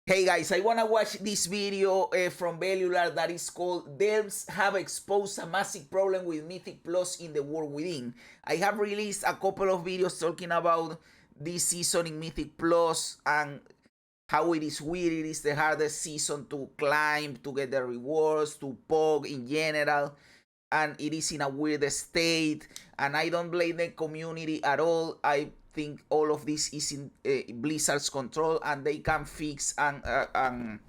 Hey guys, I wanna watch this video from Belullar that is called Devs Have Exposed a Massive Problem with Mythic Plus in the World Within. I have released a couple of videos talking about this season in Mythic Plus and how it is weird, it is the hardest season to climb, to get the rewards, to POG in general, and it is in a weird state, and I don't blame the community at all. I think all of this is in Blizzard's control, and they can fix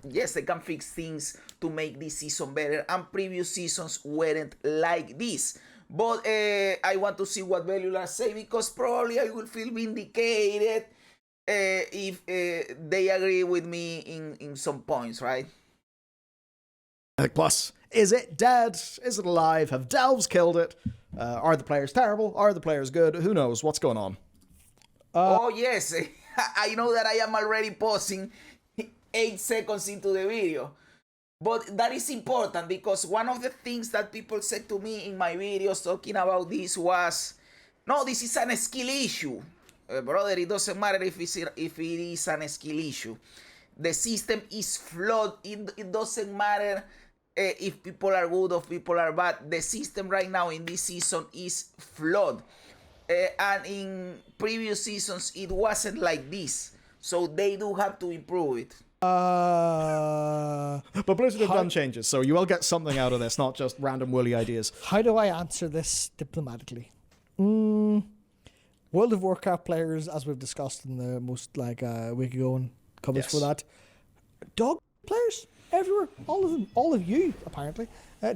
yes, they can fix things to make this season better, and previous seasons weren't like this. But I want to see what Belullar say, because probably I will feel vindicated if they agree with me in some points, right? Plus, is it dead? Is it alive? Have delves killed it? Are the players terrible? Are the players good? Who knows? What's going on? Oh yes, I know that I am already pausing 8 seconds into the video. But that is important, because one of the things that people said to me in my videos talking about this was, no, this is an skill issue. Brother, it doesn't matter if it is an skill issue. The system is flawed. It doesn't matter if people are good or people are bad. The system right now in this season is flawed. And in previous seasons, it wasn't like this. So they do have to improve it. But Blizzard have done changes, so you will get something out of this, not just random woolly ideas. How do I answer this diplomatically? World of Warcraft players, as we've discussed in the most week ago and covers for that. Dog players everywhere, all of them, all of you apparently.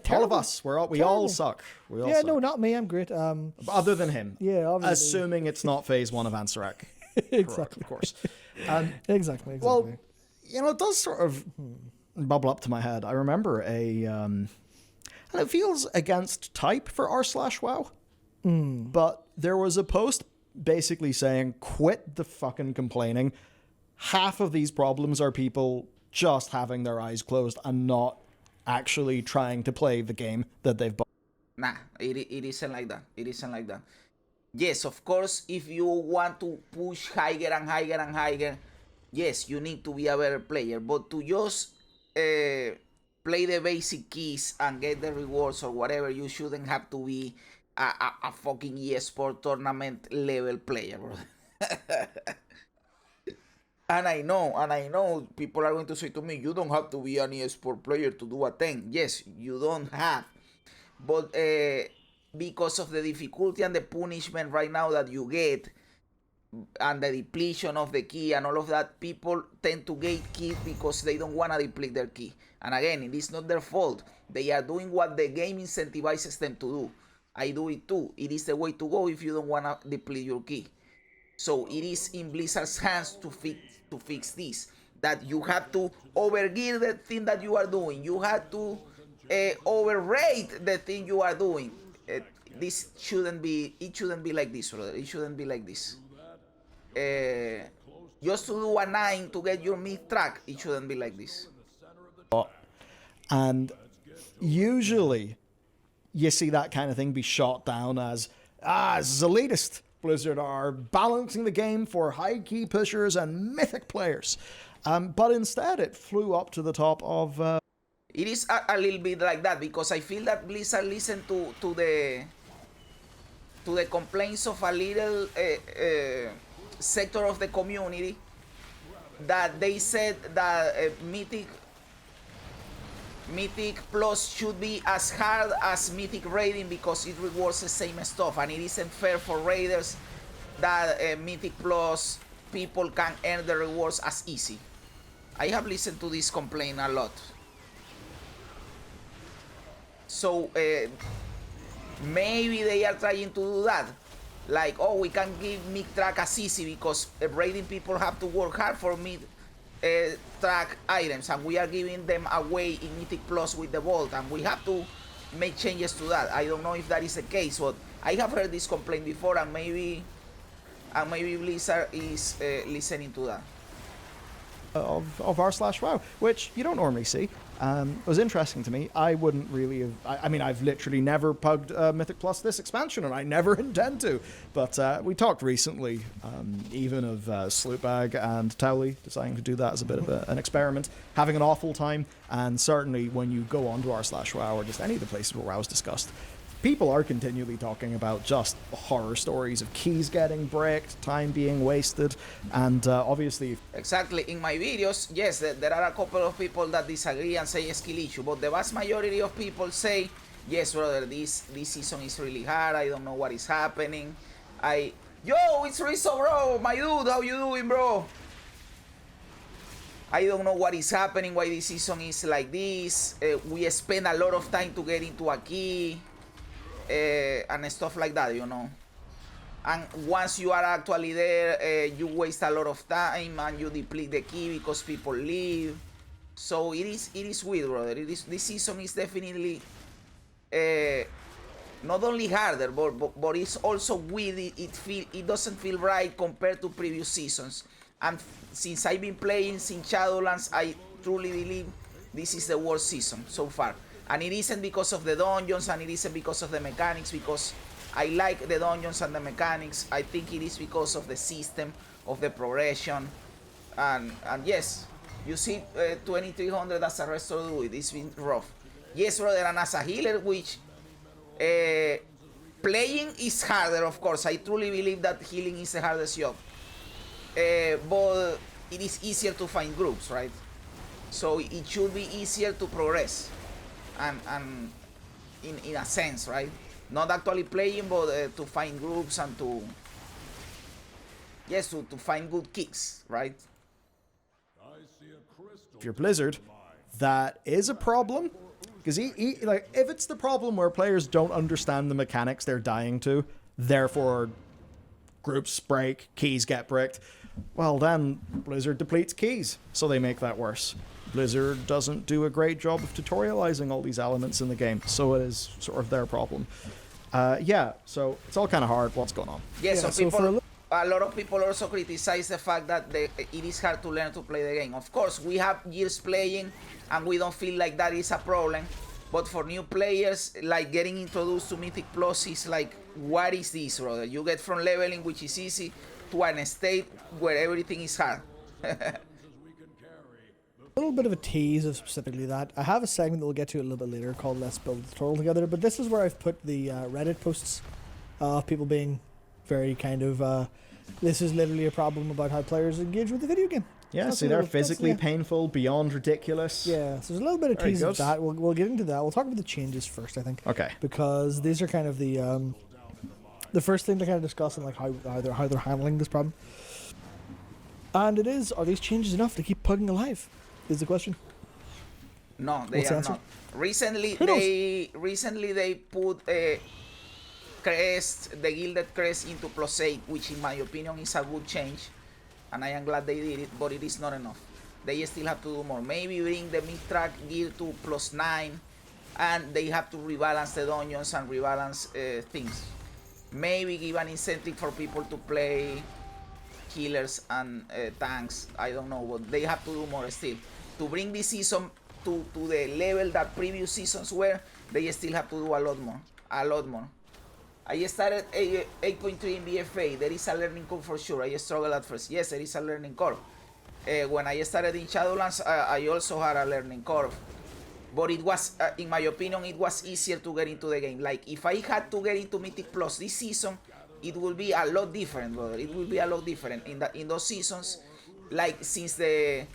All of us, we all suck. We all suck. No, not me. I'm great. Other than him. Yeah, obviously. Assuming it's not phase 1 of Ansarek. Exactly. Correct, of course. Exactly. Well, you know, it does sort of bubble up to my head. I remember and it feels against type for r/WoW. But there was a post basically saying, quit the fucking complaining. Half of these problems are people just having their eyes closed and not actually trying to play the game that they've bought. Nah, it isn't like that. It isn't like that. Yes, of course, if you want to push higher and higher and higher, yes, you need to be a better player. But to just play the basic keys and get the rewards or whatever, you shouldn't have to be a fucking eSport tournament level player, bro. And I know people are going to say to me, you don't have to be an eSport player to do a 10. Yes, you don't have. But because of the difficulty and the punishment right now that you get, and the depletion of the key and all of that, people tend to gatekeep because they don't want to deplete their key. And again, it is not their fault. They are doing what the game incentivizes them to do. I do it too. It is the way to go if you don't want to deplete your key. So it is in Blizzard's hands to fix this. That you have to overgear the thing that you are doing. You have to overrate the thing you are doing. This shouldn't be. It shouldn't be like this, brother. It shouldn't be like this. Just to do a 9 to get your mid track, it shouldn't be like this. And usually, you see that kind of thing be shot down as this is elitist. Blizzard are balancing the game for high key pushers and mythic players. But instead, it flew up to the top of. It is a little bit like that, because I feel that Blizzard listened to the complaints of a little sector of the community, that they said that Mythic Plus should be as hard as Mythic Raiding because it rewards the same stuff, and it isn't fair for raiders that Mythic Plus people can earn the rewards as easy. I have listened to this complaint a lot. So maybe they are trying to do that. Like, oh, we can give mid-track as easy because raiding people have to work hard for mid-track items, and we are giving them away in Mythic Plus with the Vault, and we have to make changes to that. I don't know if that is the case, but I have heard this complaint before, and maybe Blizzard is listening to that. of r/WoW, which you don't normally see. It was interesting to me. I wouldn't really have. I mean, I've literally never pugged Mythic Plus this expansion, and I never intend to. But we talked recently, even of Sloopbag and Towley deciding to do that as a bit of an experiment, having an awful time. And certainly, when you go onto r/WoW or just any of the places where WoW is discussed, people are continually talking about just horror stories of keys getting bricked, time being wasted, and obviously... Exactly. In my videos, yes, there are a couple of people that disagree and say skill issue, but the vast majority of people say, yes, brother, this season is really hard, I don't know what is happening. Yo, it's Rizzo, bro, my dude, how you doing, bro? I don't know what is happening, why this season is like this. We spend a lot of time to get into a key. And stuff like that, you know. And once you are actually there, you waste a lot of time and you deplete the key because people leave. So it is weird, brother. This season is definitely not only harder, but it's also weird. It doesn't feel right compared to previous seasons. And since I've been playing since Shadowlands, I truly believe this is the worst season so far. And it isn't because of the dungeons, and it isn't because of the mechanics, because I like the dungeons and the mechanics. I think it is because of the system, of the progression. And yes, you see 2300 as a restore do it. It's been rough. Yes, brother, and as a healer, which playing is harder, of course. I truly believe that healing is the hardest job. But it is easier to find groups, right? So it should be easier to progress. And in a sense, right? Not actually playing, but to find groups and to find good kicks, right? If you're Blizzard, that is a problem, because like if it's the problem where players don't understand the mechanics they're dying to, therefore groups break, keys get bricked, well then Blizzard depletes keys, so they make that worse. Blizzard doesn't do a great job of tutorializing all these elements in the game, so it is sort of their problem. Yeah, so it's all kind of hard. What's going on? Yeah, so a lot of people also criticize the fact that it is hard to learn to play the game. Of course, we have years playing, and we don't feel like that is a problem. But for new players, like getting introduced to Mythic Plus is like, what is this, brother? You get from leveling, which is easy, to an state where everything is hard. A little bit of a tease of specifically that. I have a segment that we'll get to a little bit later called Let's Build the Tutorial Together, but this is where I've put the Reddit posts of people being very kind of, this is literally a problem about how players engage with the video game. Yeah, see, they're physically painful, beyond ridiculous. Yeah, so there's a little bit of tease of that. We'll get into that. We'll talk about the changes first, I think. Okay. Because these are kind of the first thing to kind of discuss and like how they're handling this problem. And it is, are these changes enough to keep pugging alive? Is the question. No, they are not. Recently they put crest, the gilded crest, into +8, which in my opinion is a good change, and I am glad they did it, but it is not enough. They still have to do more. Maybe bring the mid-track gear to +9, and they have to rebalance the dungeons and rebalance things. Maybe give an incentive for people to play healers and tanks. I don't know, but they have to do more still. To bring this season to the level that previous seasons were, they still have to do a lot more. I started 8.3 in BFA. There is a learning curve for sure. I struggled at first. Yes, there is a learning curve. When I started in Shadowlands, I also had a learning curve. But it was, in my opinion, it was easier to get into the game. Like, if I had to get into Mythic Plus this season, it will be a lot different, brother. It will be a lot different. In those seasons, like, since the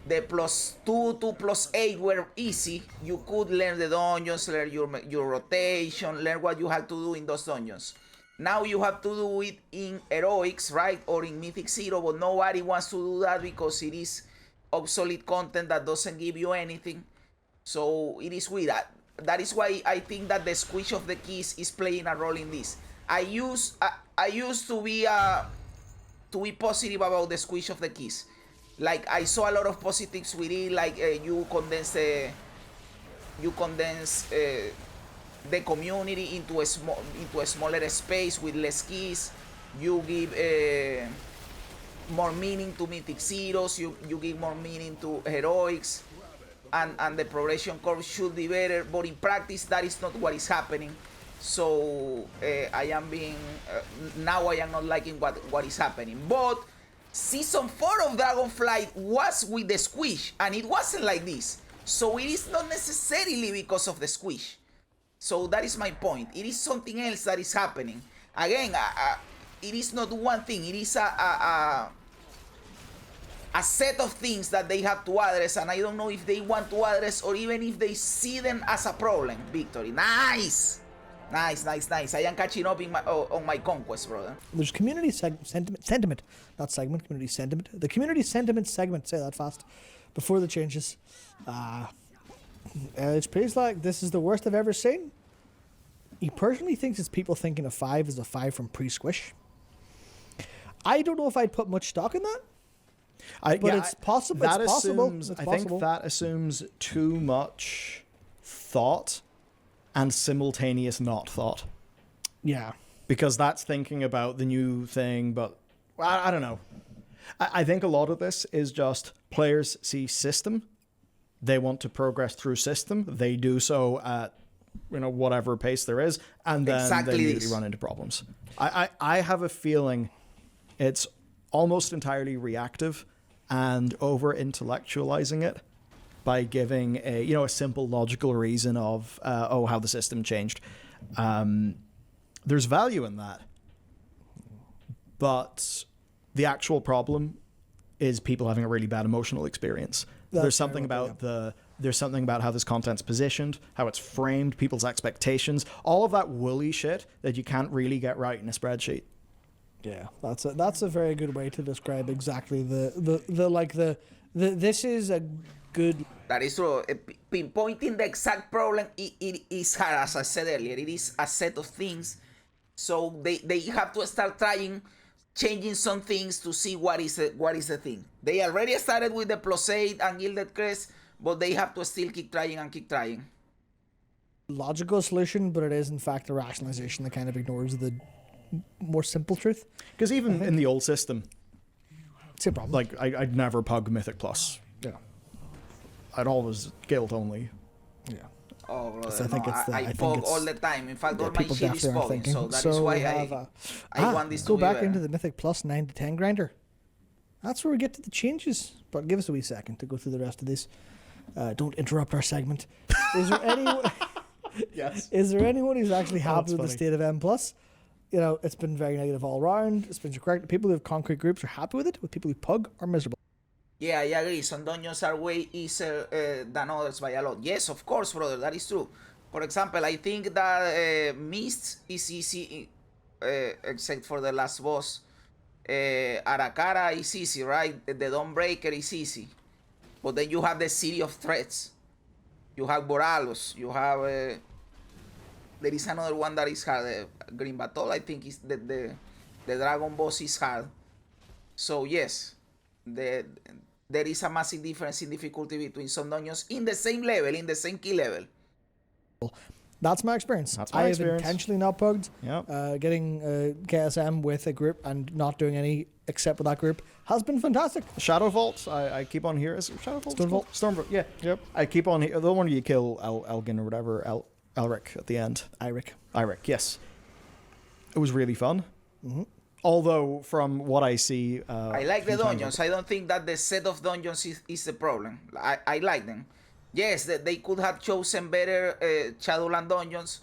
+2 to +8 were easy, you could learn the dungeons, learn your rotation, learn what you had to do in those dungeons. Now you have to do it in Heroics, right? Or in Mythic 0, but nobody wants to do that because it is obsolete content that doesn't give you anything. So it is weird. That is why I think that the squish of the keys is playing a role in this. I used to be positive about the squish of the keys. Like, I saw a lot of positives with it, like you condense the community into a smaller space with less keys. You give more meaning to Mythic Zeros, you give more meaning to heroics, and the progression curve should be better, but in practice that is not what is happening. So I am being now I am not liking what is happening. But season 4 of Dragonflight was with the squish, and it wasn't like this. So it is not necessarily because of the squish. So that is my point. It is something else that is happening. Again, it is not one thing. It is a set of things that they have to address, and I don't know if they want to address or even if they see them as a problem. Victory. Nice! Nice. I am catching up on my conquest, brother. There's community sentiment, not segment, community sentiment. The community sentiment segment, say that fast, before the changes. It's praised like this is the worst I've ever seen. He personally thinks it's people thinking a 5 is a 5 from pre-squish. I don't know if I'd put much stock in that. But it's possible. That it's possible. assumes, It's I possible. think that assumes too much thought and simultaneous not thought. Yeah. Because that's thinking about the new thing, but I don't know. I think a lot of this is just players see system. They want to progress through system. They do so at whatever pace there is, and then Exactly they this. usually run into problems. I have a feeling it's almost entirely reactive and over intellectualizing it by giving a simple logical reason of how the system changed. There's value in that, but the actual problem is people having a really bad emotional experience. There's something about how this content's positioned, how it's framed, people's expectations, all of that woolly shit that you can't really get right in a spreadsheet. Yeah, that's a very good way to describe exactly the this is a good. That is true. Pinpointing the exact problem, it is hard, as I said earlier. It is a set of things. So they have to start changing some things to see what is the thing. They already started with the +8 and Gilded Crest, but they have to still keep trying. Logical solution, but it is in fact a rationalization that kind of ignores the more simple truth. Because even in the old system, It's a problem. like I'd never pug Mythic Plus. Yeah. I'd always guild only. Yeah. Oh, brother, So I think it's the- I I think pog it's- all the time. In fact, Yeah, all my people shit is definitely are pogging, thinking. so that is why we have, I want this go to be back better. into the Mythic Plus 9 to 10 grinder. That's where we get to the changes. But give us a wee second to go through the rest of this. Don't interrupt our segment. Is there anyone? Yes. Is there anyone who's actually happy that's with the funny. state of M plus? It's been very negative all around. It's been correct. People who have concrete groups are happy with it. With people who pug are miserable. Yeah, I agree. Some dungeons are way easier than others by a lot. Yes, of course, brother. That is true. For example, I think that Mist is easy, except for the last boss. Arakara is easy, right? The Dawnbreaker is easy. But then you have the City of Threats. You have Boralos. You have... there is another one that is hard. Green Battle, I think, is the Dragon Boss is hard. So, yes. There is a massive difference in difficulty between some dungeons in the same level, in the same key level. That's my experience. That's my I have experience. intentionally not pugged. Yep. Getting KSM with a group and not doing any except with that group has been fantastic. Shadow Vault, I keep on here. Is it Shadow Vault? Stone Vault? Stone Vault, yeah. Yep. I keep on here. The one where you kill Elgin or whatever, Elric at the end. Iric. Yes. It was really fun. Mm-hmm. Although, from what I see... I like the dungeons. I don't think that the set of dungeons is the problem. I like them. Yes, they could have chosen better Shadowland dungeons,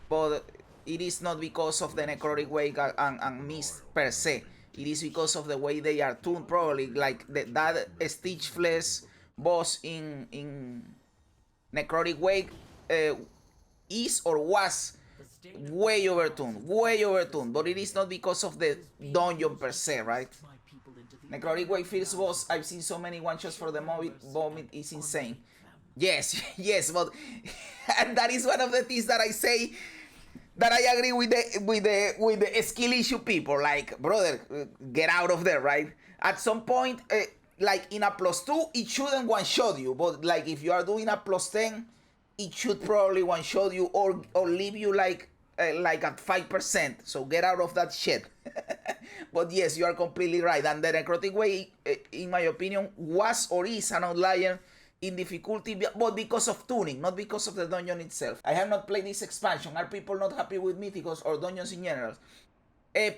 but it is not because of the Necrotic Wake and Mist per se. It is because of the way they are tuned, probably. Like that Stitch Flesh boss in Necrotic Wake is or was way overtuned, but it is not because of the dungeon per se, right? Necrotic Wake first boss, I've seen so many one-shots for the vomit is insane. Yes, but and that is one of the things that I say that I agree with the skill issue people. Like, brother, get out of there, right? At some point, like in a +2, it shouldn't one-shot you, but like if you are doing a +10, it should probably one-shot you or leave you like at 5%. So get out of that shit. But yes, you are completely right. And the Necrotic Way, in my opinion, was or is an outlier in difficulty, but because of tuning, not because of the dungeon itself. I have not played this expansion. Are people not happy with Mythicals or dungeons in general?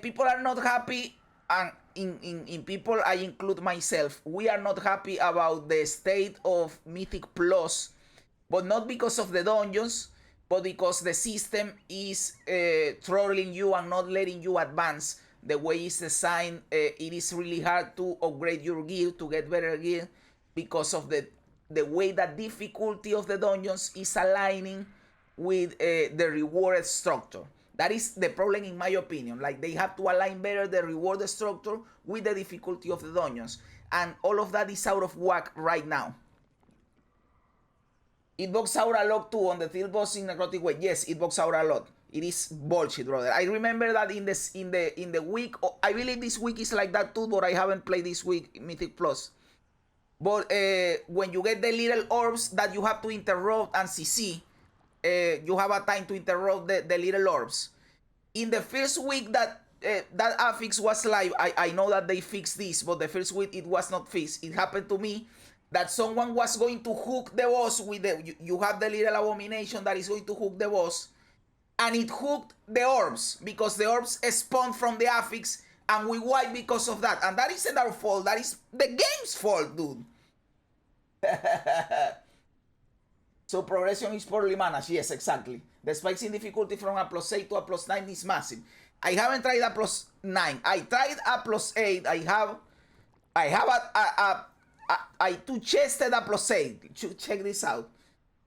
People are not happy, and in people I include myself. We are not happy about the state of Mythic Plus, but not because of the dungeons, but because the system is throttling you and not letting you advance. The way it's designed, it is really hard to upgrade your gear, to get better gear, because of the way that difficulty of the dungeons is aligning with the reward structure. That is the problem, in my opinion. Like, they have to align better the reward structure with the difficulty of the dungeons. And all of that is out of whack right now. It bugs out a lot too on the field boss in Necrotic Way. Yes, it bugs out a lot. It is bullshit, brother. I remember that in the week, I believe this week is like that too, but I haven't played this week Mythic Plus. But when you get the little orbs that you have to interrupt and CC, you have a time to interrupt the little orbs. In the first week that that affix was live, I know that they fixed this, but the first week it was not fixed. It happened to me that someone was going to hook the boss with the, you have the little abomination that is going to hook the boss, and it hooked the orbs because the orbs spawned from the affix, and we wiped because of that. And that isn't our fault, that is the game's fault, dude. So progression is poorly managed. Yes, exactly. The spikes in difficulty from a +8 to a +9 is massive. I haven't tried a +9. I tried a +8. I two-chested a +8. Check this out.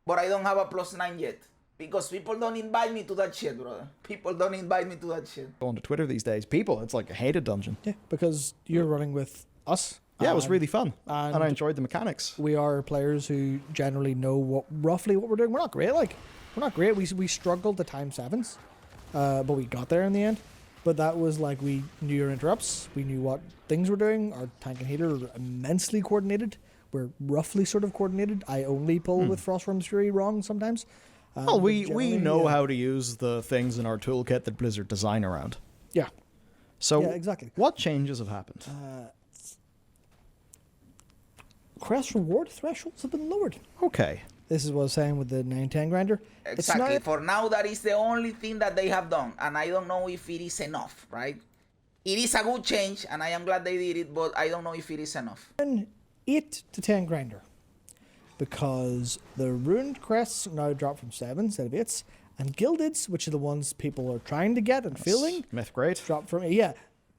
But I don't have a +9 yet. Because people don't invite me to that shit, brother. People don't invite me to that shit. On to Twitter these days, people, it's like a hated dungeon. Yeah, because you're running with us. Yeah, it was really fun, and I enjoyed the mechanics. We are players who generally know roughly what we're doing. We're not great, we're not great. We struggled to time 7s, but we got there in the end. But that was like, we knew your interrupts, we knew what things we're doing. Our tank and healer are immensely coordinated. We're roughly sort of coordinated. I only pull with Frostworm's Fury wrong sometimes. Well, we know how to use the things in our toolkit that Blizzard design around. Yeah. So yeah, exactly. What changes have happened? Crest reward thresholds have been lowered. Okay. This is what I was saying with the 910 grinder. Exactly. For now, that is the only thing that they have done. And I don't know if it is enough, right? It is a good change, and I am glad they did it, but I don't know if it is enough. 8 to 10 grinder. Because the ruined crests now drop from 7 instead of 8s. And gildeds, which are the ones people are trying to get and feeling, Myth great. drop from,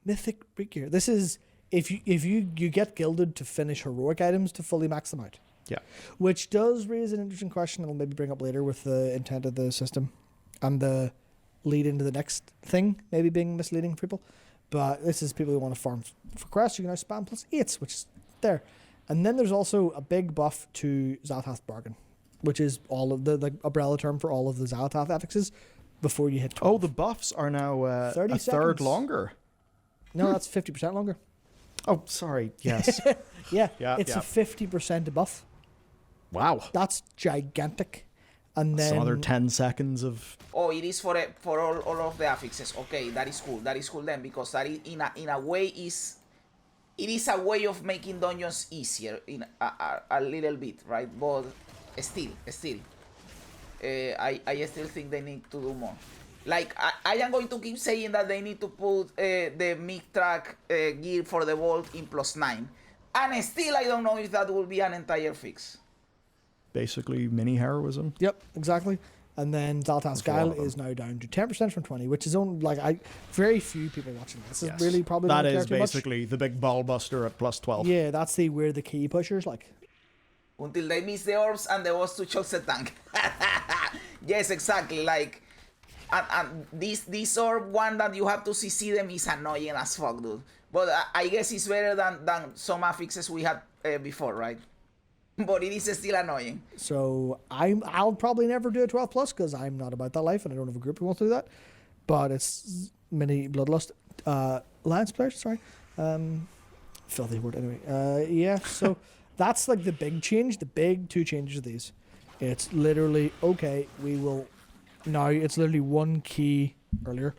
Mythic gear. This is, if you get gilded to finish heroic items to fully max them out. Yeah. Which does raise an interesting question I'll maybe bring up later with the intent of the system and the lead into the next thing maybe being misleading for people. But this is people who want to farm for crests. You can now spam +8s, which is there. And then there's also a big buff to Xal'atath Bargain, which is all of the umbrella term for all of the Xal'atath affixes before you hit 12. Oh, the buffs are now 30 a third longer. No, that's 50% longer. Oh, sorry. Yes. Yeah, Yeah, it's yeah. a 50% buff. Wow. That's gigantic. And That's then another 10 seconds of... Oh, it is for all of the affixes. Okay, that is cool. That is cool then, because that is, in a way is... It is a way of making dungeons easier in a little bit, right? But still, I still think they need to do more. Like, I am going to keep saying that they need to put the mid-track gear for the vault in +9. And still, I don't know if that will be an entire fix. Basically mini heroism. Yep, exactly. And then Xal'atath a lot Guile of them. is now down to 10% from 20, which is only very few people watching this. Yes. Is really probably That don't care is too much. basically the big ball buster at +12. Yeah, that's we're the key pushers. Like, Until they miss the orbs and the boss to choke the tank. Yes, exactly. Like, and this orb one that you have to CC them is annoying as fuck, dude. But I guess it's better than some affixes we had before, right? But it is still annoying. so I'll probably never do a 12 plus because I'm not about that life and I don't have a group who wants to do that. But it's mini bloodlust. Alliance players, sorry. Filthy word anyway. Yeah, so that's like the big change, the big 2 changes of these. It's literally, okay, we will now, it's literally one key earlier,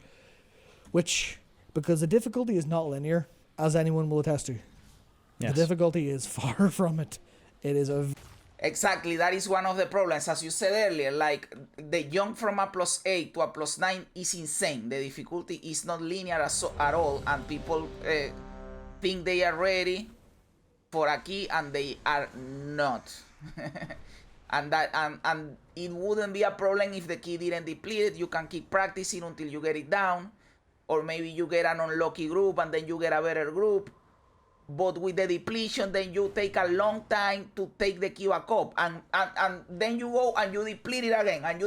which because the difficulty is not linear, as anyone will attest to. Yes. The difficulty is far from it. It is a... Exactly, that is one of the problems. As you said earlier, like the jump from a +8 to a +9 is insane. The difficulty is not linear at all, and people think they are ready for a key, and they are not. and it wouldn't be a problem if the key didn't deplete it. You can keep practicing until you get it down, or maybe you get an unlucky group and then you get a better group. But with the depletion, then you take a long time to take the key back up, and then you go and you deplete it again, and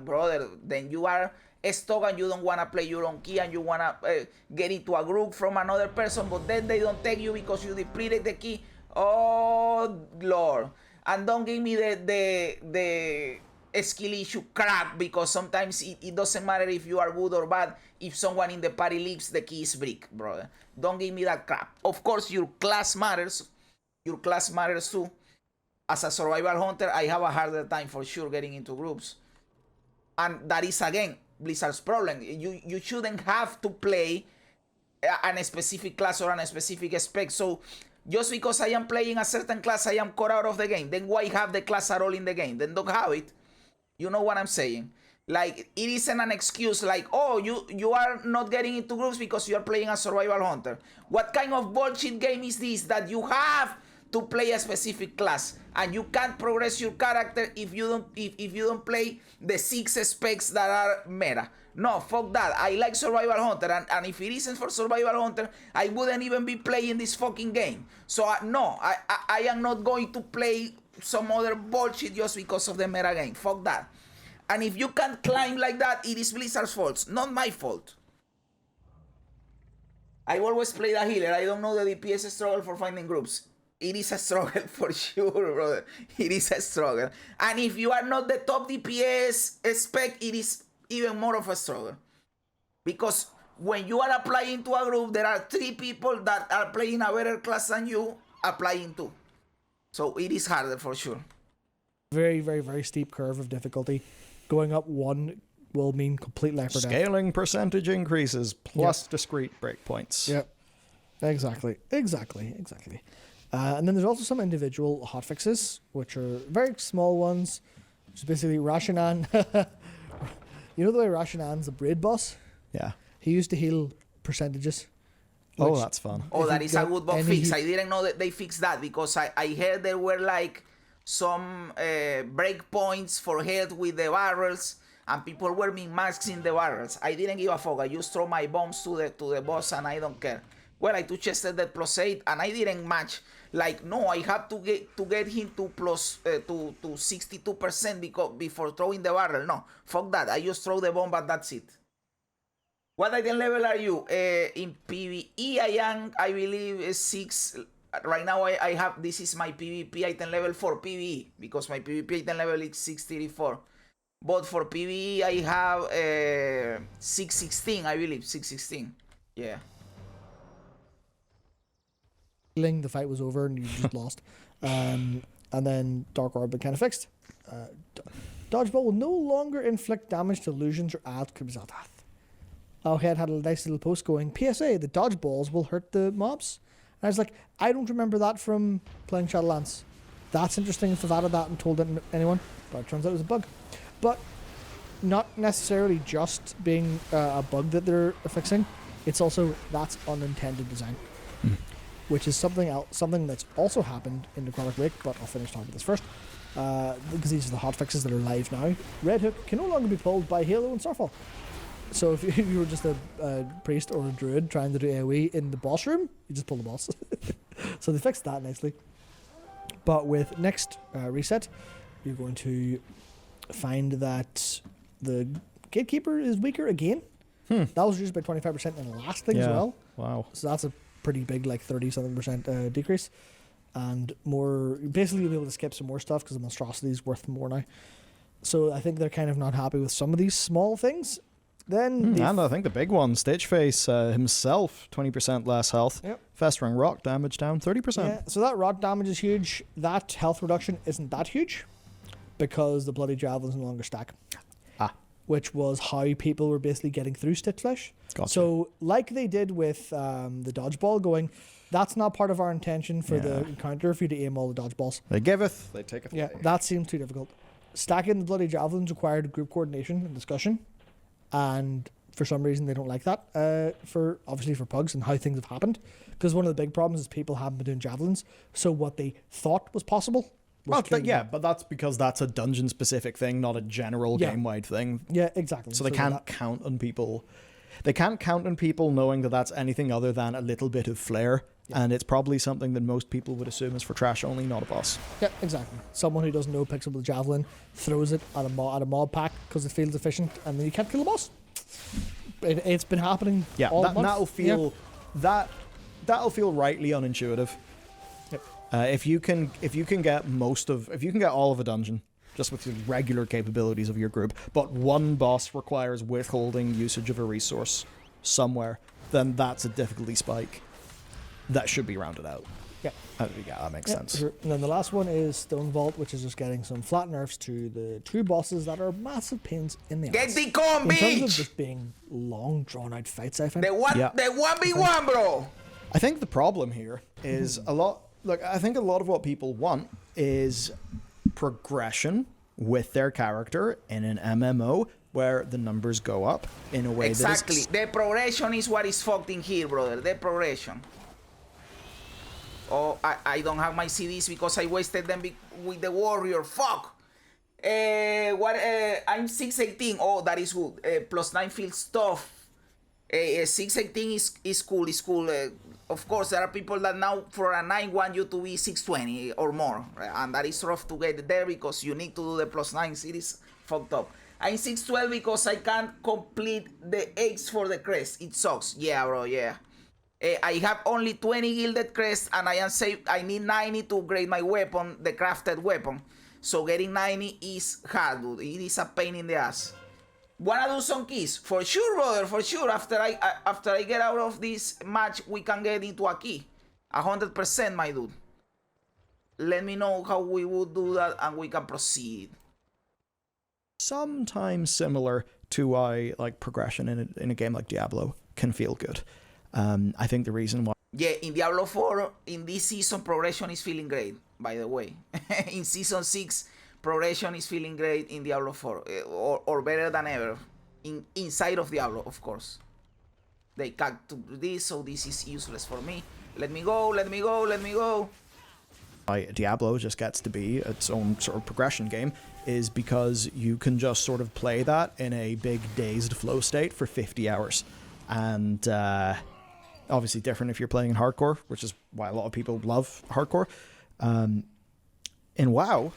brother, then you are stuck and you don't want to play your own key, and you want to get into a group from another person, but then they don't take you because you depleted the key. Oh Lord. And don't give me the skill issue crap, because sometimes it doesn't matter if you are good or bad. If someone in the party leaves, the key is brick, brother. Don't give me that crap. Of course, your class matters. Your class matters too. As a survival hunter, I have a harder time for sure getting into groups. And that is, again, Blizzard's problem. You shouldn't have to play a specific class or a specific spec. So just because I am playing a certain class, I am cut out of the game. Then why have the class at all in the game? Then don't have it. You know what I'm saying? Like, it isn't an excuse like, oh, you are not getting into groups because you are playing a survival hunter. What kind of bullshit game is this that you have to play a specific class and you can't progress your character if you don't play the 6 specs that are meta? No, fuck that. I like survival hunter, and if it isn't for survival hunter, I wouldn't even be playing this fucking game. So no, I am not going to play some other bullshit just because of the meta game. Fuck that. And if you can't climb like that, it is Blizzard's fault, not my fault. I always play the healer. I don't know the DPS struggle for finding groups. It is a struggle for sure, brother. It is a struggle. And if you are not the top DPS spec, it is even more of a struggle. Because when you are applying to a group, there are 3 people that are playing a better class than you applying to. So it is harder for sure. Very, very, very steep curve of difficulty. Going up 1 will mean complete life or death. Scaling percentage increases plus discrete breakpoints. Yep. Exactly. And then there's also some individual hotfixes, which are very small ones. Which is basically Rashanan. You know the way Rashanan's a braid boss? Yeah. He used to heal percentages. Oh, that's fun. Oh, that is a good bug fix. I didn't know that they fixed that, because I heard there were like some breakpoints for health with the barrels, and people were being maxing the barrels. I didn't give a fuck. I just throw my bombs to the boss, and I don't care. Well, I two-chested that +8, and I didn't match. Like, no, I have to get him to 62% before throwing the barrel. No, fuck that. I just throw the bomb, and that's it. What item level are you? In PvE, I am, I believe, 6. Right now, I have, this is my PvP item level for PvE, because my PvP item level is 634. But for PvE, I have 616, I believe, 616. Yeah. The fight was over and you just lost. And then Dark Orbit kind of fixed. Dodgeball will no longer inflict damage to illusions or add Kribzat. Head had a nice little post going, PSA, the dodgeballs will hurt the mobs. And I was like, I don't remember that from playing Shadowlands. That's interesting if they've added that and told anyone. But it turns out it was a bug. But not necessarily just being a bug that they're fixing. It's also, that's unintended design. Which is something that's also happened in the Necrotic Wake, but I'll finish talking about this first. Because these are the hotfixes that are live now. Red Hook can no longer be pulled by Halo and Starfall. So if you were just a priest or a druid trying to do AoE in the boss room, you just pull the boss. So they fixed that nicely. But with next reset, you're going to find that the Gatekeeper is weaker again. That was reduced by 25% in the last thing as well. Wow. So that's a pretty big, like 30-something% decrease. And more, basically you'll be able to skip some more stuff because the monstrosity is worth more now. So I think they're kind of not happy with some of these small things. Then and I think the big one, Stageface himself, 20% less health. Yep. Festering rock damage down 30%. Yeah, so that rock damage is huge. That health reduction isn't that huge because the bloody javelins no longer stack. which was how people were basically getting through Stitch Flesh. Gotcha. So, like they did with the dodgeball, going, that's not part of our intention for the encounter for you to aim all the dodgeballs. They giveth, they taketh Yeah, away. that seems too difficult. Stacking the bloody javelins required group coordination and discussion, and for some reason they don't like that. For pugs and how things have happened, because one of the big problems is people haven't been doing javelins. So what they thought was possible. Well, but that's because that's a dungeon specific thing, not a general game wide thing. Yeah, exactly. So they can't count on people. They can't count on people knowing that that's anything other than a little bit of flair. Yeah. And it's probably something that most people would assume is for trash only, not a boss. Yeah, exactly. Someone who doesn't know picks up the javelin, throws it at a mob pack because it feels efficient, and then you can't kill the boss. It's been happening. Yeah, all month. that'll feel rightly unintuitive. Yep. If you can get all of a dungeon just with the regular capabilities of your group, but one boss requires withholding usage of a resource somewhere, then that's a difficulty spike. That should be rounded out. Yeah. That makes sense. Sure. And then the last one is Stone Vault, which is just getting some flat nerfs to the two bosses that are massive pains in the ass. Get the con, in terms of bitch! just being long, drawn-out fights, I find. The 1v1, bro! I think the problem here is I think a lot of what people want is progression with their character in an MMO where the numbers go up in a way exactly. The progression is what is fucked in here, brother. The progression. Oh, I don't have my CDs because I wasted them with the warrior. Fuck. I'm 618. Oh, that is good. Plus 9 feels tough. 618 is cool. It's cool. Of course, there are people that now for a 9 want you to be 620 or more, and that is rough to get there because you need to do the plus 9s. It is fucked up. I'm 612 because I can't complete the eggs for the crest. It sucks. Yeah, bro. Yeah. I have only 20 gilded crests, and I need 90 to upgrade my weapon, the crafted weapon. So getting 90 is hard, dude. It is a pain in the ass. Wanna do some keys? For sure, brother, for sure. After I get out of this match, we can get into a key. 100%, my dude. Let me know how we would do that, and we can proceed. sometimes similar to why like progression in a game like Diablo can feel good. I think the reason why... Yeah, in Diablo 4, in this season, progression is feeling great, by the way. In Season 6, progression is feeling great in Diablo 4, or better than ever. Inside of Diablo, of course. They cut to this, so this is useless for me. Let me go, let me go, let me go. Why Diablo just gets to be its own sort of progression game is because you can just sort of play that in a big dazed flow state for 50 hours. And obviously different if you're playing in hardcore, which is why a lot of people love hardcore. In WoW,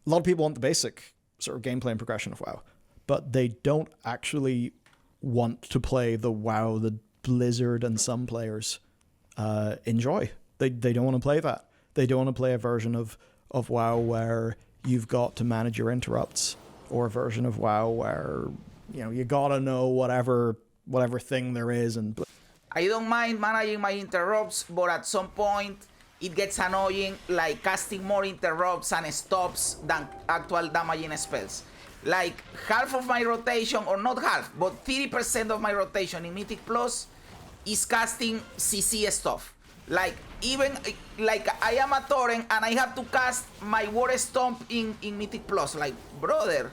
a lot of people want the basic sort of gameplay and progression of WoW, but they don't actually want to play the WoW that Blizzard and some players enjoy. They don't want to play that. They don't want to play a version of WoW where you've got to manage your interrupts, or a version of WoW where, you know, you gotta know whatever thing there is. And I don't mind managing my interrupts, but at some point it gets annoying, like casting more interrupts and stops than actual damaging spells. Like half of my rotation, or not half, but 30% of my rotation in Mythic Plus is casting CC stuff. Like, even, like, I am a torrent and I have to cast my War Stomp in Mythic Plus. Like, brother,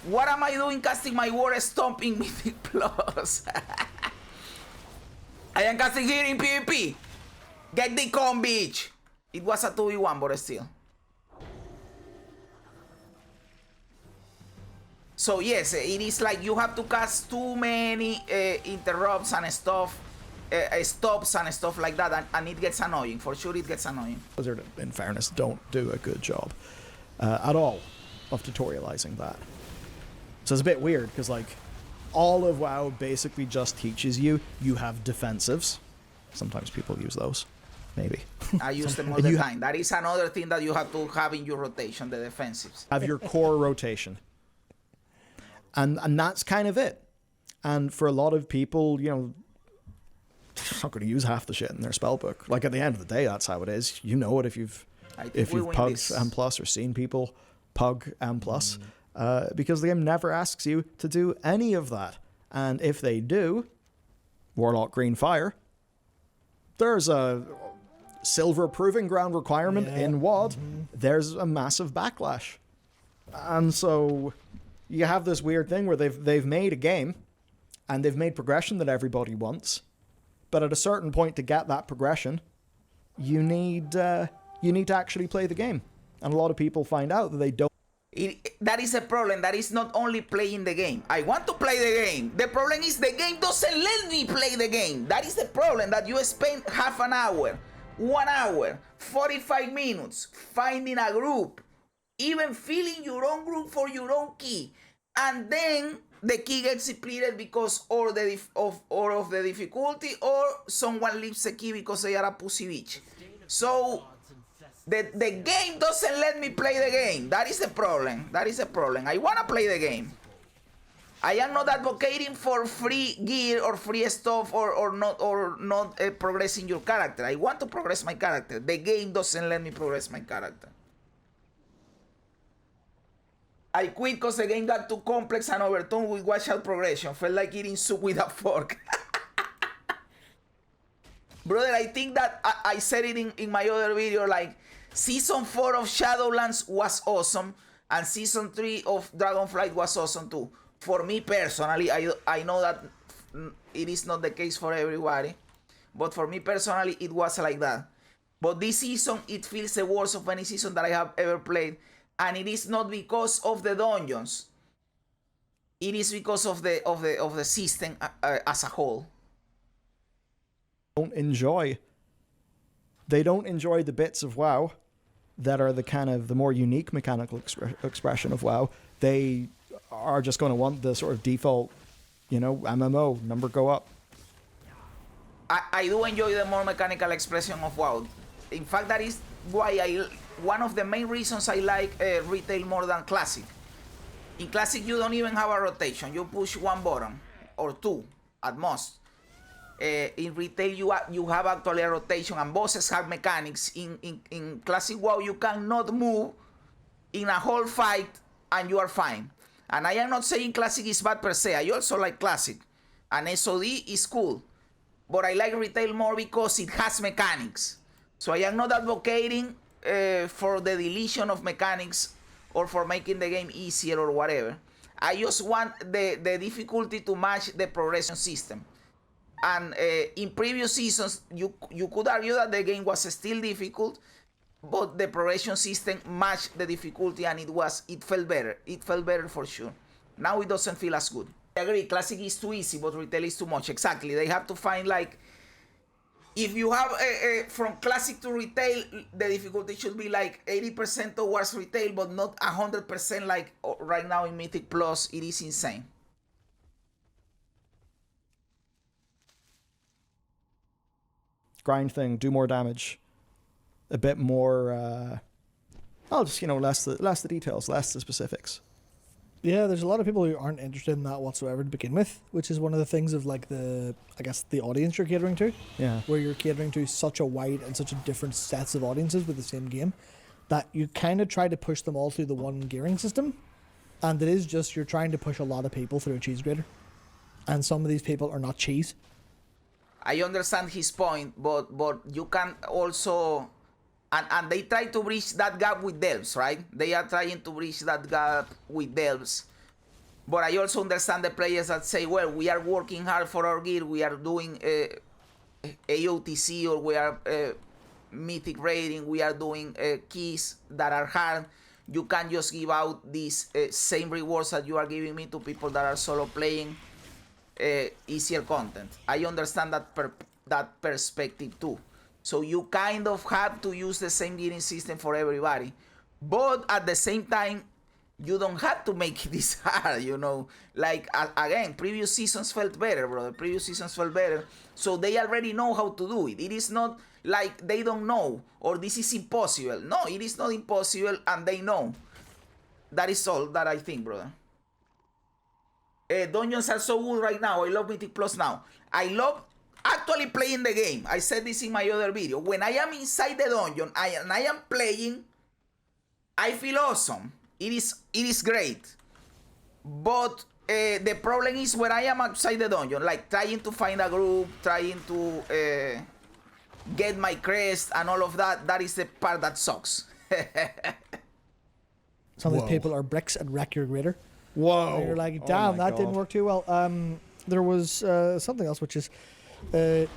what am I doing casting my War Stomp in Mythic Plus? I am casting here in PvP. Get the con, bitch. It was a 2v1, but still. So yes, it is like you have to cast too many interrupts and stuff. Stops and stuff like that, and it gets annoying. For sure it gets annoying. Blizzard, in fairness, don't do a good job at all of tutorializing that. So it's a bit weird, because like all of WoW basically just teaches you have defensives. Sometimes people use those, maybe. I use them all the time. That is another thing that you have to have in your rotation, the defensives. Have your core rotation. And that's kind of it. And for a lot of people, you know, not going to use half the shit in their spellbook. Like, at the end of the day, that's how it is. You know it if you've pugged M+ or seen people pug M+. because the game never asks you to do any of that. And if they do, Warlock Green Fire, there's a silver proving ground requirement in WoD. There's a massive backlash. And so you have this weird thing where they've made a game and they've made progression that everybody wants, but at a certain point to get that progression, you need to actually play the game. And a lot of people find out that they don't. That is a problem. That is not only playing the game. I want to play the game. The problem is the game doesn't let me play the game. That is the problem, that you spend half an hour, 1 hour, 45 minutes finding a group, even filling your own group for your own key, and then the key gets depleted because or of the difficulty, or someone leaves the key because they are a pussy bitch. So the game doesn't let me play the game. That is the problem. That is the problem. I want to play the game. I am not advocating for free gear or free stuff or not progressing your character. I want to progress my character. The game doesn't let me progress my character. I quit because the game got too complex and overturned with watch out progression. Felt like eating soup with a fork. Brother, I think that I said it in my other video, like, Season 4 of Shadowlands was awesome, and Season 3 of Dragonflight was awesome too. For me personally, I know that it is not the case for everybody, but for me personally, it was like that. But this season, it feels the worst of any season that I have ever played, and it is not because of the dungeons. It is because of the system as a whole. They don't enjoy the bits of WoW that are the kind of the more unique mechanical expression of WoW. They are just going to want the sort of default, MMO number go up. I do enjoy the more mechanical expression of WoW. In fact, that is why one of the main reasons I like retail more than classic. In classic, you don't even have a rotation. You push one button or two at most. In retail, you have actually a rotation, and bosses have mechanics. In classic WoW, you cannot move in a whole fight and you are fine. And I am not saying classic is bad per se. I also like classic, and SOD is cool, but I like retail more because it has mechanics. So I am not advocating for the deletion of mechanics or for making the game easier or whatever. I just want the difficulty to match the progression system. And in previous seasons, you could argue that the game was still difficult, but the progression system matched the difficulty, and it felt better. It felt better for sure. Now it doesn't feel as good. I agree, classic is too easy, but retail is too much. Exactly. They have to find, like, if you have from classic to retail, the difficulty should be like 80% towards retail, but not 100% like right now in Mythic Plus. It is insane. Grind thing, do more damage, a bit more. Just less the details, less the specifics. Yeah, there's a lot of people who aren't interested in that whatsoever to begin with, which is one of the things of like the audience you're catering to. Yeah. Where you're catering to such a wide and such a different sets of audiences with the same game, that you kind of try to push them all through the one gearing system, and it is just you're trying to push a lot of people through a cheese grater, and some of these people are not cheese. I understand his point, but you can also, and they try to bridge that gap with delves, right? They are trying to bridge that gap with delves. But I also understand the players that say, well, we are working hard for our gear, we are doing AOTC, or we are Mythic raiding, we are doing keys that are hard. You can't just give out these same rewards that you are giving me to people that are solo playing easier content. I understand that perspective too. So you kind of have to use the same gearing system for everybody, but at the same time, you don't have to make this hard. Like again, previous seasons felt better, brother. Previous seasons felt better, so they already know how to do it. It is not like they don't know or this is impossible. No, it is not impossible, and they know. That is all that I think, brother. Dungeons are so good right now. I love Mythic Plus now. I love actually playing the game. I said this in my other video. When I am inside the dungeon and I am playing, I feel awesome. It is great. But the problem is when I am outside the dungeon, like trying to find a group, trying to get my crest and all of that. That is the part that sucks. Some of these people are bricks and wreck your grader. Whoa. And you're like, damn, that didn't work too well. There was something else, which is, I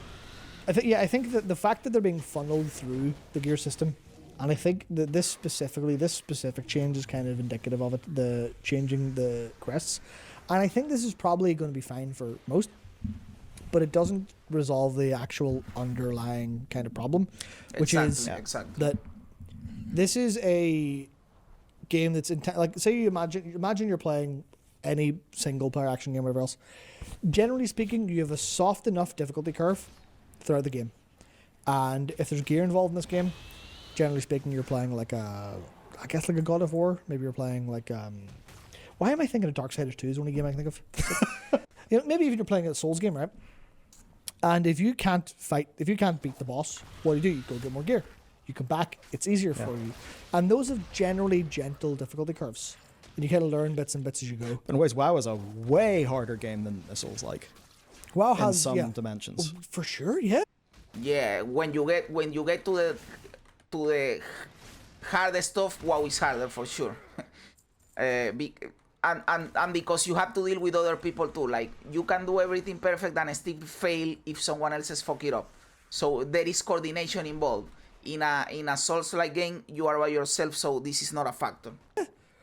think that the fact that they're being funneled through the gear system, and I think that this specific change is kind of indicative of it, the changing the crests, and I think this is probably going to be fine for most, but it doesn't resolve the actual underlying kind of problem, which is that this is a game that's like, say you imagine you're playing any single player action game or whatever else. Generally speaking, you have a soft enough difficulty curve throughout the game, and if there's gear involved in this game, generally speaking, you're playing like a God of War. Maybe you're playing like why am I thinking of Darksiders 2 is the only game I can think of. Maybe even you're playing a Souls game, right? And if you can't beat the boss, what do? You go get more gear. You come back, it's easier for you. And those have generally gentle difficulty curves. And you kind of learn bits and bits as you go. In ways, WoW is a way harder game than a Souls-like. WoW has in some dimensions. Oh, for sure, yeah. Yeah, when you get to the hardest stuff, WoW is harder for sure. And because you have to deal with other people too. Like, you can do everything perfect and still fail if someone else fuck it up. So there is coordination involved. In a Souls-like game, you are by yourself, so this is not a factor.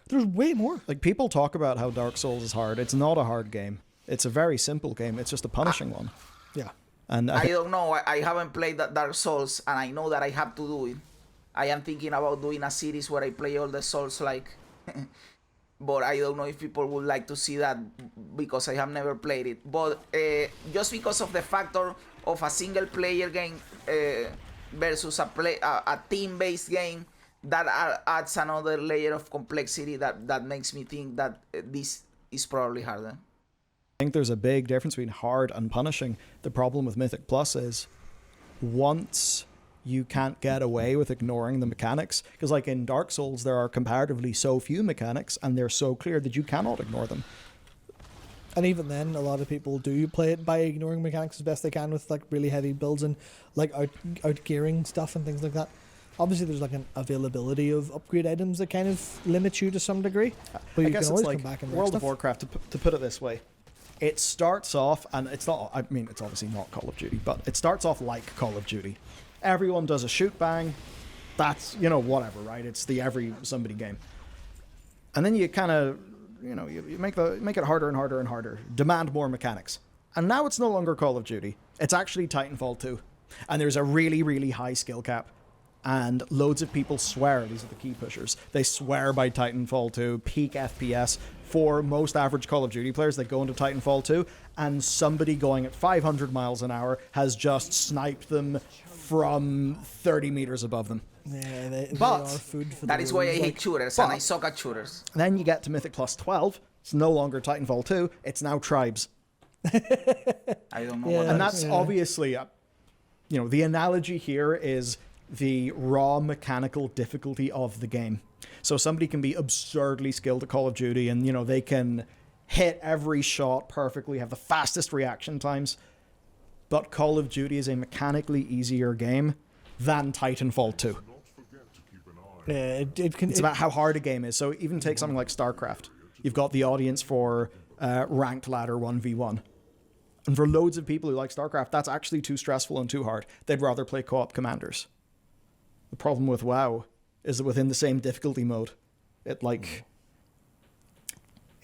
There's way more. Like, people talk about how Dark Souls is hard. It's not a hard game. It's a very simple game. It's just a punishing one. Yeah. And I don't know. I haven't played that Dark Souls, and I know that I have to do it. I am thinking about doing a series where I play all the Souls-like. But I don't know if people would like to see that because I have never played it. But just because of the factor of a single-player game versus a team-based game, that adds another layer of complexity that makes me think that this is probably harder. I think there's a big difference between hard and punishing. The problem with Mythic Plus is once you can't get away with ignoring the mechanics, because like in Dark Souls there are comparatively so few mechanics and they're so clear that you cannot ignore them. And even then, a lot of people do play it by ignoring mechanics as best they can with like really heavy builds and like out gearing stuff and things like that. Obviously, there's like an availability of upgrade items that kind of limits you to some degree. But you can always come back and World of Warcraft, to put it this way. It starts off, and it's not, I mean, it's obviously not Call of Duty, but it starts off like Call of Duty. Everyone does a shoot bang. That's, whatever, right? It's the every somebody game. And then you kind of, you make it harder and harder and harder. Demand more mechanics. And now it's no longer Call of Duty. It's actually Titanfall 2. And there's a really, really high skill cap. And loads of people swear, these are the key pushers, they swear by Titanfall 2, peak FPS. For most average Call of Duty players, they go into Titanfall 2, and somebody going at 500 miles an hour has just sniped them from 30 meters above them. Yeah, they but are food for that is why I hate shooters, and I suck at shooters. Then you get to Mythic Plus 12, it's no longer Titanfall 2, it's now Tribes. I don't know what that And that's is. obviously, the analogy here is the raw mechanical difficulty of the game. So somebody can be absurdly skilled at Call of Duty and, they can hit every shot perfectly, have the fastest reaction times. But Call of Duty is a mechanically easier game than Titanfall 2. Yeah, It's about how hard a game is. So even take something like StarCraft. You've got the audience for ranked ladder 1v1. And for loads of people who like StarCraft, that's actually too stressful and too hard. They'd rather play co-op commanders. The problem with WoW is that within the same difficulty mode, it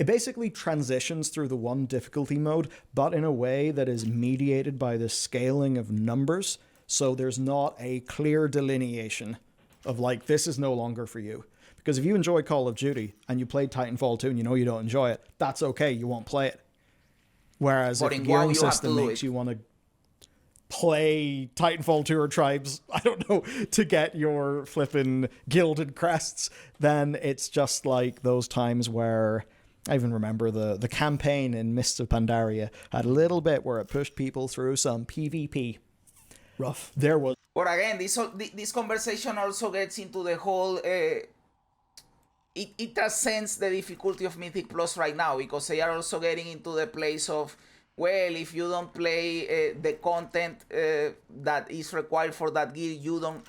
basically transitions through the one difficulty mode, but in a way that is mediated by the scaling of numbers. So there's not a clear delineation of this is no longer for you. Because if you enjoy Call of Duty and you played Titanfall 2 and you don't enjoy it, that's okay, you won't play it. Whereas if the gearing system makes you want to play Titanfall 2 or Tribes, I don't know, to get your flippin' gilded crests, then it's just like those times where I even remember the campaign in Mists of Pandaria had a little bit where it pushed people through some PvP. rough. There was. But again, this conversation also gets into the whole it transcends the difficulty of Mythic Plus right now, because they are also getting into the place of, well, if you don't play the content that is required for that gear, you don't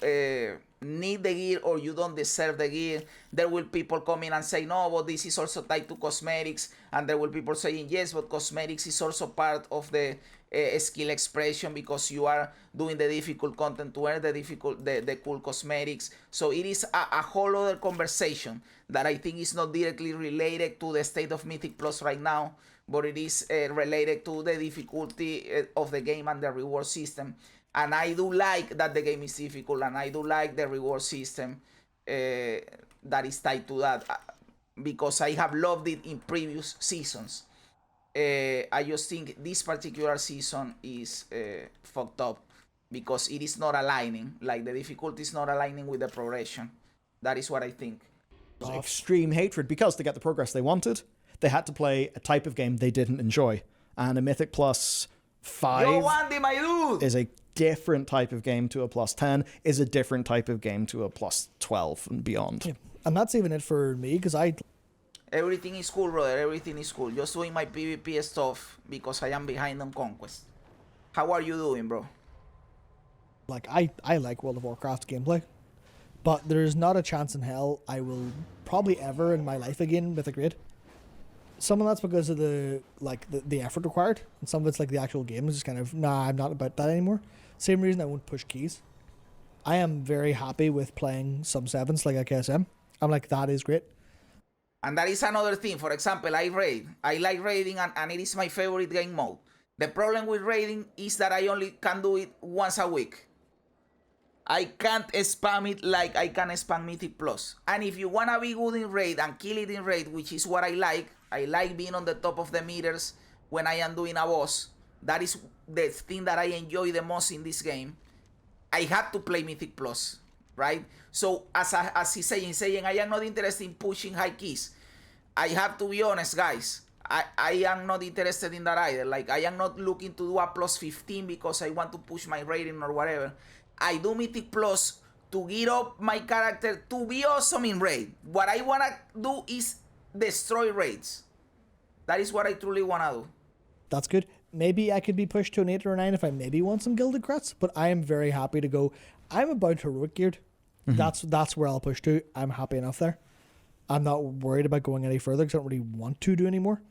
need the gear, or you don't deserve the gear. There will people come in and say, no, but this is also tied to cosmetics, and there will people saying, yes, but cosmetics is also part of the skill expression, because you are doing the difficult content to earn the cool cosmetics. So it is a whole other conversation that I think is not directly related to the state of Mythic Plus right now, but it is related to the difficulty of the game and the reward system. And I do like that the game is difficult, and I do like the reward system that is tied to that, because I have loved it in previous seasons. I just think this particular season is fucked up, because it is not aligning, like the difficulty is not aligning with the progression. That is what I think. Extreme hatred, because to get the progress they wanted, they had to play a type of game they didn't enjoy. And a Mythic Plus 5 Yo, Andy, my dude! is a different type of game to a plus 10, is a different type of game to a plus 12 and beyond. Yeah. And that's even it for me, because Everything is cool, brother. Everything is cool. Just doing my PvP stuff because I am behind on Conquest. How are you doing, bro? like I like World of Warcraft gameplay, but there's not a chance in hell I will probably ever in my life again Mythic Raid. Some of that's because of the effort required, and some of it's like the actual game is just kind of, nah, I'm not about that anymore. Same reason I won't push keys. I am very happy with playing some 7s like AKSM. I'm like, that is great. And that is another thing. For example, I raid. I like raiding, and it is my favorite game mode. The problem with raiding is that I only can do it once a week. I can't spam it like I can spam Mythic Plus. And if you wanna be good in raid and kill it in raid, which is what I like being on the top of the meters when I am doing a boss. That is the thing that I enjoy the most in this game. I had to play Mythic Plus, right? So as he's saying, I am not interested in pushing high keys. I have to be honest, guys. I am not interested in that either. Like, I am not looking to do a plus 15 because I want to push my rating or whatever. I do Mythic Plus to gear up my character to be awesome in raid. What I want to do is destroy raids. That is what I truly want to do. That's good. Maybe I could be pushed to an 8 or a 9 if I maybe want some gilded crats, but I am very happy to go. I'm about heroic geared. Mm-hmm. That's where I'll push to. I'm happy enough there. I'm not worried about going any further because I don't really want to do anymore.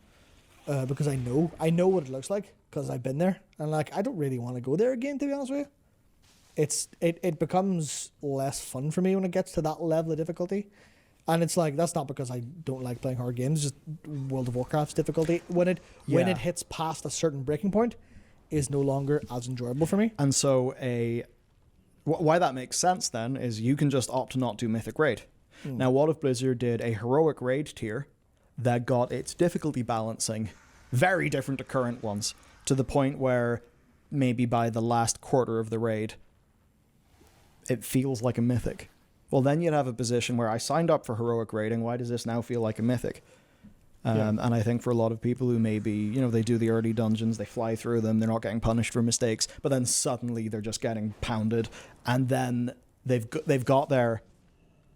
Because I know what it looks like because I've been there, and like I don't really want to go there again, to be honest with you. It becomes less fun for me when it gets to that level of difficulty. And it's like, that's not because I don't like playing hard games, just World of Warcraft's difficulty when it hits past a certain breaking point is no longer as enjoyable for me. And so why that makes sense then is you can just opt to not do Mythic Raid. Now, what if Blizzard did a heroic raid tier that got its difficulty balancing very different to current ones, to the point where maybe by the last quarter of the raid it feels like a Mythic? Well, then you'd have a position where I signed up for heroic raiding. Why does this now feel like a Mythic? And I think for a lot of people who maybe, they do the early dungeons, they fly through them, they're not getting punished for mistakes, but then suddenly they're just getting pounded, and then they've got there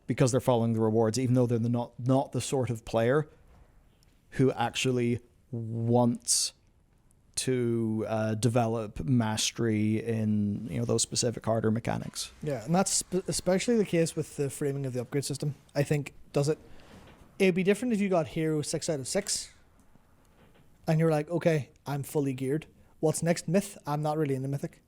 because they're following the rewards, even though they're not the sort of player who actually wants to develop mastery in those specific harder mechanics. Yeah, and that's especially the case with the framing of the upgrade system. I think it'd be different if you got hero 6 out of 6 and you're like, okay, I'm fully geared. What's next? Myth? I'm not really into Mythic.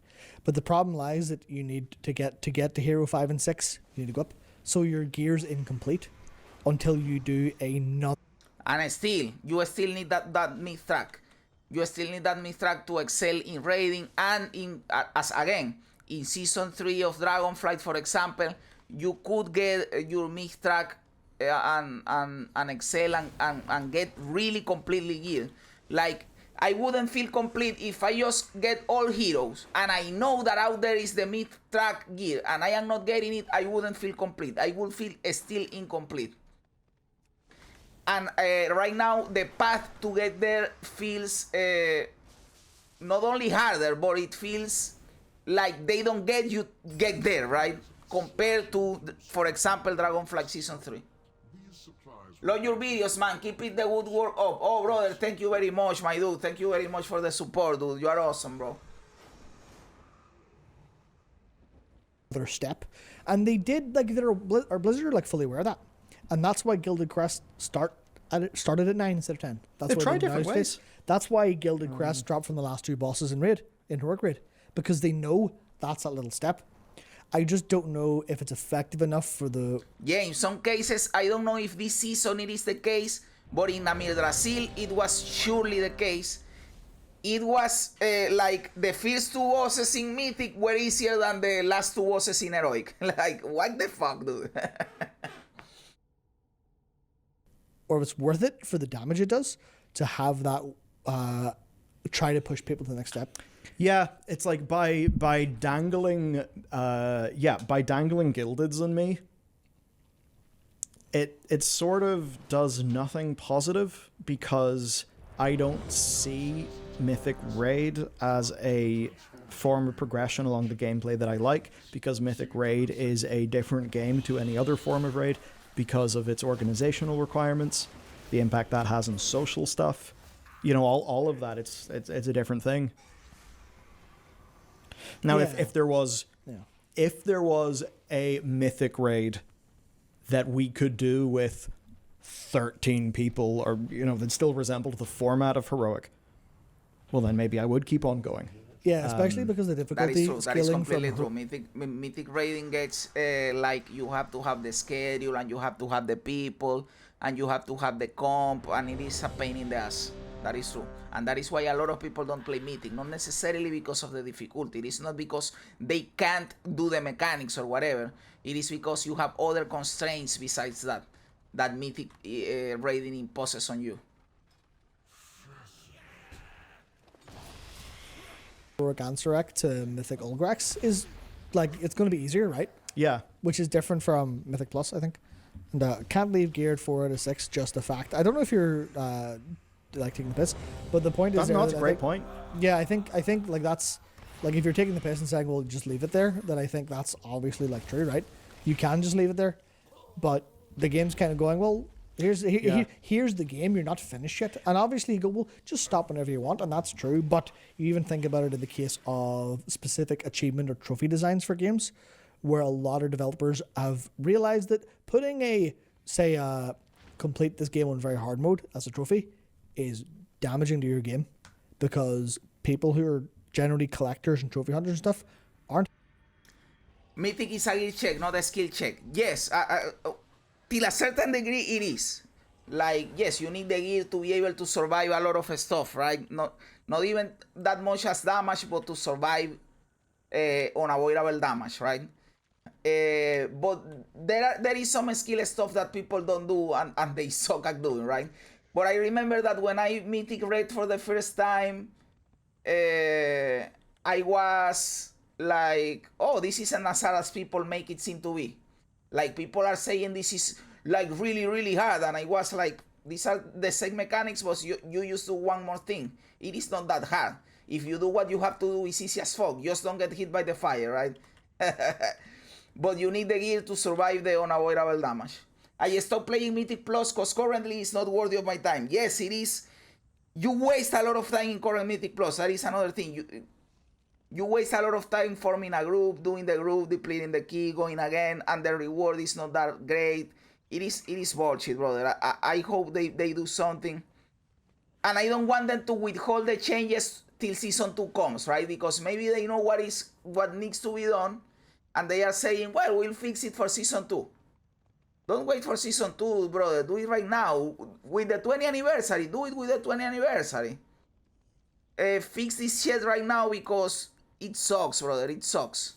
But the problem lies that you need to get to hero 5 and 6, you need to go up. So your gear's incomplete until you do another. And you still need that myth track. You still need that myth track to excel in raiding, and in season 3 of Dragonflight, for example, you could get your myth track and excel and get really completely geared. Like, I wouldn't feel complete if I just get all heroes and I know that out there is the myth track gear and I am not getting it. I wouldn't feel complete. I would feel still incomplete. And right now, the path to get there feels not only harder, but it feels like they don't get there, right? Compared to, for example, Dragonflight Season 3. These supplies Love your videos, man. Keep it the good work up. Oh, brother, thank you very much, my dude. Thank you very much for the support, dude. You are awesome, bro. Their step, and they did like or Blizzard are like fully aware of that, and that's why Gilded Crest started at 9 instead of 10. That's They why try different ways. That's why Gilded Crest dropped from the last 2 bosses in Heroic Raid, because they know that's that little step. I just don't know if it's effective enough for the... Yeah, in some cases, I don't know if this season it is the case, but in Yggdrasil it was surely the case. It was like the first 2 bosses in Mythic were easier than the last 2 bosses in Heroic. Like, what the fuck, dude? Or if it's worth it for the damage it does to have that try to push people to the next step. Yeah, it's like by dangling Gildeds on me, it sort of does nothing positive, because I don't see Mythic Raid as a form of progression along the gameplay that I like, because Mythic Raid is a different game to any other form of raid because of its organizational requirements, the impact that has on social stuff, you know, all of that. It's a different thing. Now, Yeah. if there was a Mythic Raid that we could do with 13 people, or, you know, that still resembled the format of Heroic, well, then maybe I would keep on going. Yeah, especially because the That difficulty is true. That is scaling completely from... true. Mythic raiding gets like you have to have the schedule, and you have to have the people, and you have to have the comp, and it is a pain in the ass. That is true. And that is why a lot of people don't play Mythic. Not necessarily because of the difficulty. It is not because they can't do the mechanics or whatever. It is because you have other constraints besides that Mythic raiding imposes on you. Heroic Ansurek to Mythic Ulgrax is like, it's going to be easier, right? Yeah. Which is different from Mythic Plus, I think. And can't leave geared 4 out of 6, just a fact. I don't know if you're like taking the piss, but the point is... That's a great point. Yeah, I think like that's... Like, if you're taking the piss and saying, well, just leave it there, then I think that's obviously like true, right? You can just leave it there, but the game's kind of going, well, here's the game, you're not finished yet. And obviously you go, well, just stop whenever you want, and that's true. But you even think about it in the case of specific achievement or trophy designs for games, where a lot of developers have realized that putting complete this game on very hard mode as a trophy is damaging to your game, because people who are generally collectors and trophy hunters and stuff aren't. Mythic is a skill check, not a skill check. Yes, till a certain degree it is. Like, yes, you need the gear to be able to survive a lot of stuff, right? Not even that much as damage, but to survive unavoidable damage, right? But there is some skill stuff that people don't do, and they suck at doing, right? But I remember that when I Mythic Raid for the first time, I was like, oh, this isn't as hard as people make it seem to be. Like, people are saying this is like really, really hard, and I was like, these are the same mechanics, but you used to do one more thing. It is not that hard. If you do what you have to do, it's easy as fuck. Just don't get hit by the fire, right? But you need the gear to survive the unavoidable damage. I stopped playing Mythic Plus because currently it's not worthy of my time. Yes, it is. You waste a lot of time in current Mythic Plus. That is another thing. You waste a lot of time forming a group, doing the group, depleting the key, going again, and the reward is not that great. It is bullshit, brother. I hope they do something. And I don't want them to withhold the changes till Season 2 comes, right? Because maybe they know what needs to be done, and they are saying, well, we'll fix it for Season 2. Don't wait for Season 2, brother. Do it right now. With the 20th anniversary. Do it with the 20th anniversary. Fix this shit right now, because it sucks, brother. It sucks.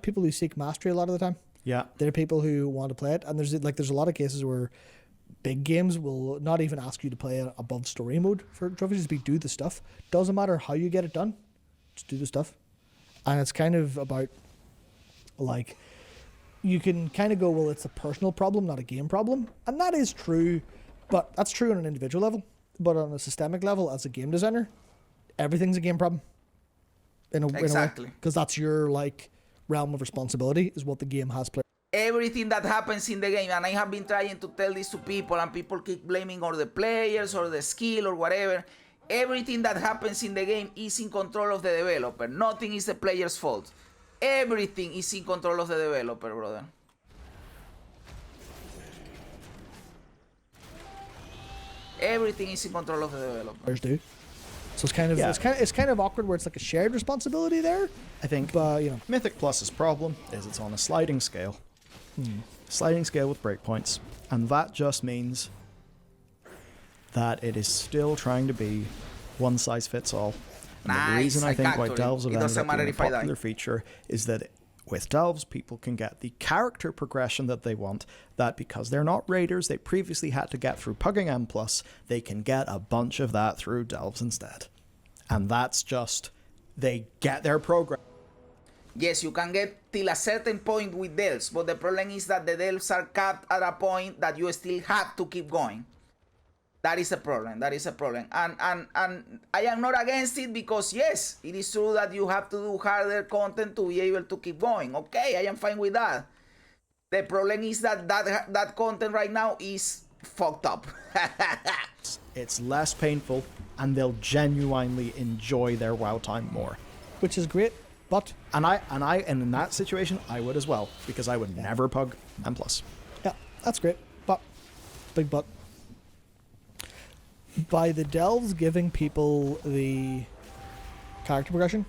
People who seek mastery a lot of the time. Yeah. There are people who want to play it, and there's a lot of cases where big games will not even ask you to play it above story mode for trophies. Just be do the stuff. Doesn't matter how you get it done. Just do the stuff. And it's kind of about, like, you can kind of go, well, it's a personal problem, not a game problem. And that is true, but that's true on an individual level. But on a systemic level, as a game designer, everything's a game problem. In a way. Exactly. Because that's your, like, realm of responsibility, is what the game has played. everything that happens in the game, and I have been trying to tell this to people, and people keep blaming all the players or the skill or whatever. Everything that happens in the game is in control of the developer. Nothing is the player's fault. Everything is in control of the developer, brother. Everything is in control of the developer. Do. So it's kind of it's kind of awkward where it's like a shared responsibility there. I think, But you know, Mythic Plus's problem is it's on a sliding scale. Sliding scale with breakpoints. And that just means that it is still trying to be one size fits all. And the reason I think why Delves have ended up being a popular feature is that with Delves, people can get the character progression that they want, that because they're not raiders, they previously had to get through pugging M+, they can get a bunch of that through Delves instead. And that's just, they get their progress. Yes, you can get till a certain point with Delves, but the problem is that the Delves are capped at a point that you still have to keep going. That is a problem. That is a problem. And I am not against it because, yes, it is true that you have to do harder content to be able to keep going. Okay, I am fine with that. The problem is that that content right now is fucked up. It's less painful, and they'll genuinely enjoy their WoW time more. which is great. But And in that situation, I would as well, because I would never pug M+. yeah, that's great. But big but. By the Delves giving people the character progression,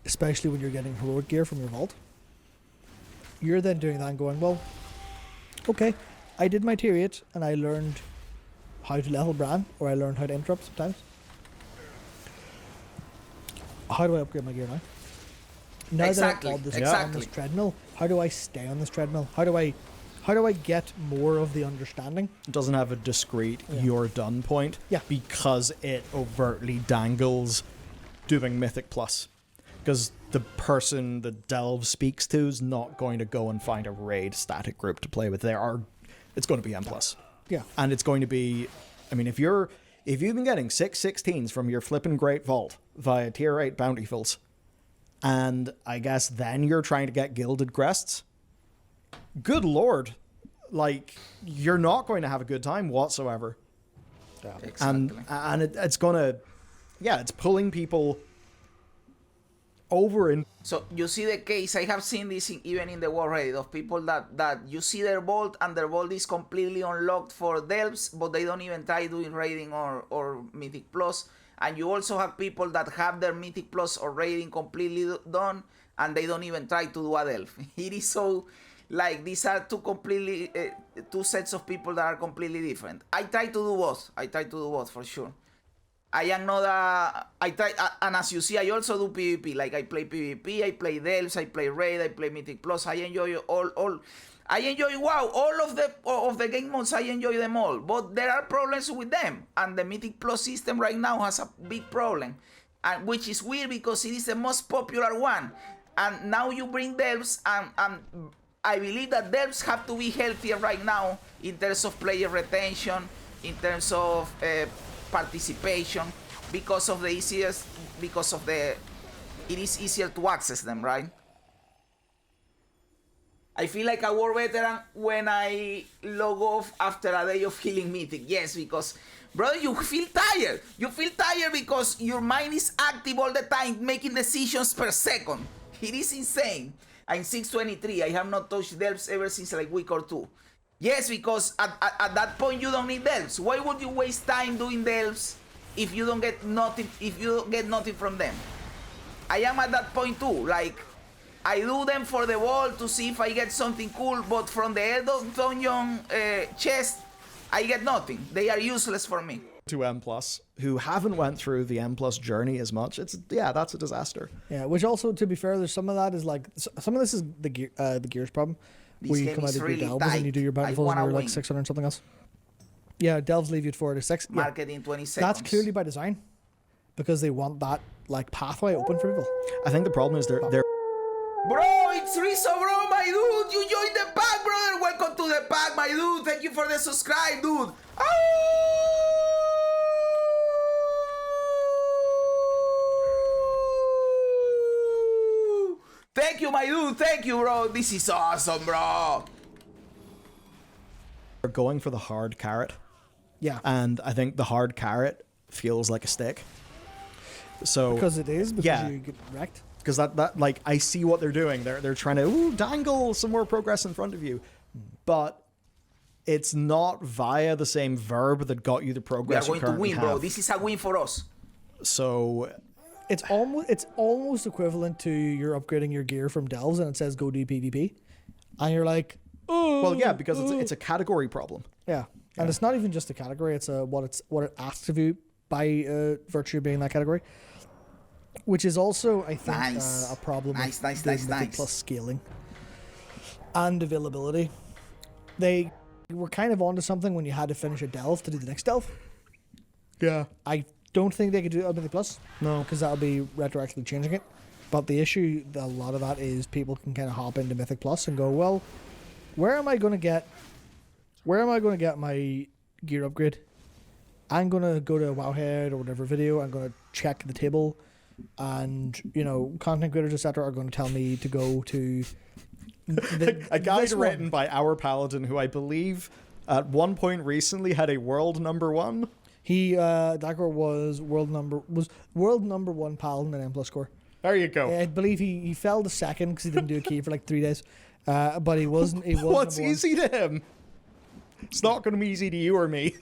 especially when you're getting heroic gear from your vault, you're then doing that and going, well, okay, I did my tier 8 and I learned how to level Bran, or I learned how to interrupt sometimes. How do I upgrade my gear now? Now Exactly, that I'm on exactly. this treadmill, how do I stay on this treadmill? How do I get more of the understanding? It doesn't have a discrete you're done point, Yeah. because it overtly dangles doing Mythic Plus. Because the person the Delve speaks to is not going to go and find a raid static group to play with. It's going to be M+. Yeah. And it's going to be, I mean, if you've been getting 6/16s from your flippin' great vault via tier 8 bountifuls, and I guess then you're trying to get gilded crests, good lord, like, you're not going to have a good time whatsoever. Exactly. And it's gonna, it's pulling people over in. So you see the case, I have seen this even in the war Reddit, of people that you see their vault and their vault is completely unlocked for Delves, but they don't even try doing raiding or Mythic Plus. And you also have people that have their Mythic Plus or raiding completely done and they don't even try to do a Delve. It is so, like, these are two sets of people that are completely different. I try to do both for sure. I am not and as you see, I also do PvP. Like, I play PvP, I play Delves, I play Raid, I play Mythic Plus. I enjoy I enjoy WoW. All of the game modes, I enjoy them all. But there are problems with them, and the Mythic Plus system right now has a big problem, and which is weird because it is the most popular one. And now you bring Delves, and I believe that Delves have to be healthier right now in terms of player retention, in terms of participation, because it is easier to access them, right? I feel like a war veteran when I log off after a day of healing Mythic. Yes, because, brother, you feel tired. You feel tired because your mind is active all the time, making decisions per second. It is insane. I'm 623. I have not touched Delves ever since like week or two. Yes, because at that point you don't need Delves. Why would you waste time doing Delves if you don't get nothing? If you don't get nothing from them? I am at that point too. Like, I do them for the wall to see if I get something cool, but from the End of Dungeon chest, I get nothing. They are useless for me. To M+, who haven't went through the M+ journey as much, that's a disaster. Yeah, which also, to be fair, there's some of that is like, some of this is the gears problem. This Where you game come out is of your really delves and you do your tight. bountifuls and you're like win. 600 and something else. Yeah, delves leave you at 4 to 6. Yeah. Market in 20 seconds. That's clearly by design, because they want that like pathway open for people. I think the problem is they're Bro, it's Rizzo, bro, my dude. You joined the pack, brother. Welcome to the pack, my dude. Thank you for the subscribe, dude. Thank you, my dude. Thank you, bro. This is awesome, bro. They're going for the hard carrot. Yeah. And I think the hard carrot feels like a stick. So Because it is, because yeah. you get wrecked. Because that like I see what they're doing. They're trying to dangle some more progress in front of you, but it's not via the same verb that got you the We are progress. going to win, have. bro. This is a win for us. So It's almost equivalent to you're upgrading your gear from Delves and it says go do PvP, and you're like, oh. well, yeah, because it's a category problem. Yeah, and it's not even just a category. It's what it asks of you by virtue of being that category, which is also I think Nice. a problem. Nice, with nice, the nice. plus scaling and availability. They were kind of onto something when you had to finish a delve to do the next delve. Yeah. I don't think they could do it on Mythic Plus. No. Because that'll be retroactively changing it. But the issue, a lot of that is people can kind of hop into Mythic Plus and go, well, where am I going to get my gear upgrade? I'm going to go to Wowhead or whatever video. I'm going to check the table. And, content creators, etc., are going to tell me to go to... A guide this written one. by our paladin, who I believe at one point recently had a world #1. He, Dagger was world number one paladin in M+ score. There you go. I believe he fell to second because he didn't do a key for like 3 days. But he wasn't. He was What's number one. easy to him? It's not going to be easy to you or me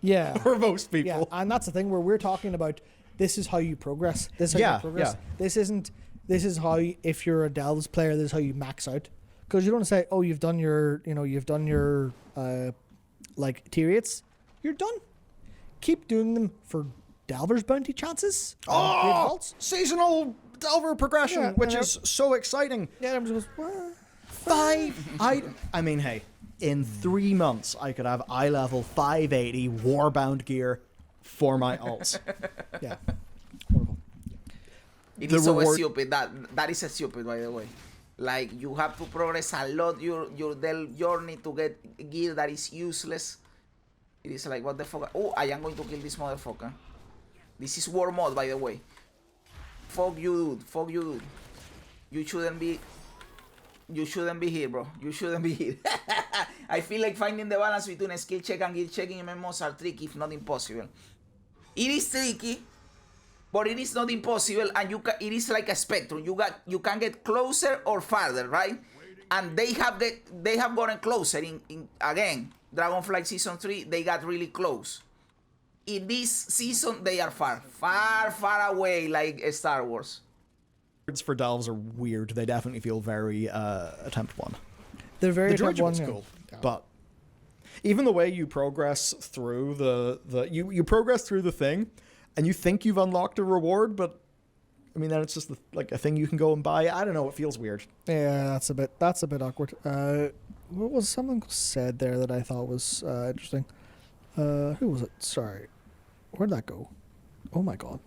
Yeah. or most people. Yeah, and that's the thing where we're talking about. This is how you progress. This is how Yeah, you progress. yeah. This isn't. This is how if you're a Delves player, this is how you max out. Because you don't say, oh, you've done your like tier 8s. You're done. Keep doing them for Delver's bounty chances. and great vaults. Seasonal Delver progression, Yeah, which and is so exciting. Yeah, I'm just goes, I mean, hey, in 3 months, I could have eye level 580 Warbound gear for my alts. yeah. Wonderful. It The is so reward- stupid. That is stupid, by the way. Like, you have to progress a lot your delve journey to get gear that is useless. It is like, what the fuck? Oh, I am going to kill this motherfucker. This is war mode, by the way. Fuck you, dude. Fuck you, dude. You shouldn't be here, bro. You shouldn't be here. I feel like finding the balance between a skill check and gear checking in MMOs are tricky, if not impossible. It is tricky, but it is not impossible, and it is like a spectrum. You can get closer or farther, right? And they have gotten closer in again. Dragonflight Season 3, they got really close. In this season, they are far away, like Star Wars. Words for Delves are weird. They definitely feel very attempt 1. They're very The type Dredge one. one's Yeah. cool, but even the way you progress through you progress through the thing, and you think you've unlocked a reward, but I mean then it's just like a thing you can go and buy. I don't know. It feels weird. Yeah, that's a bit awkward. What was something said there that I thought was interesting? Who was it? Sorry, where'd that go? Oh my god,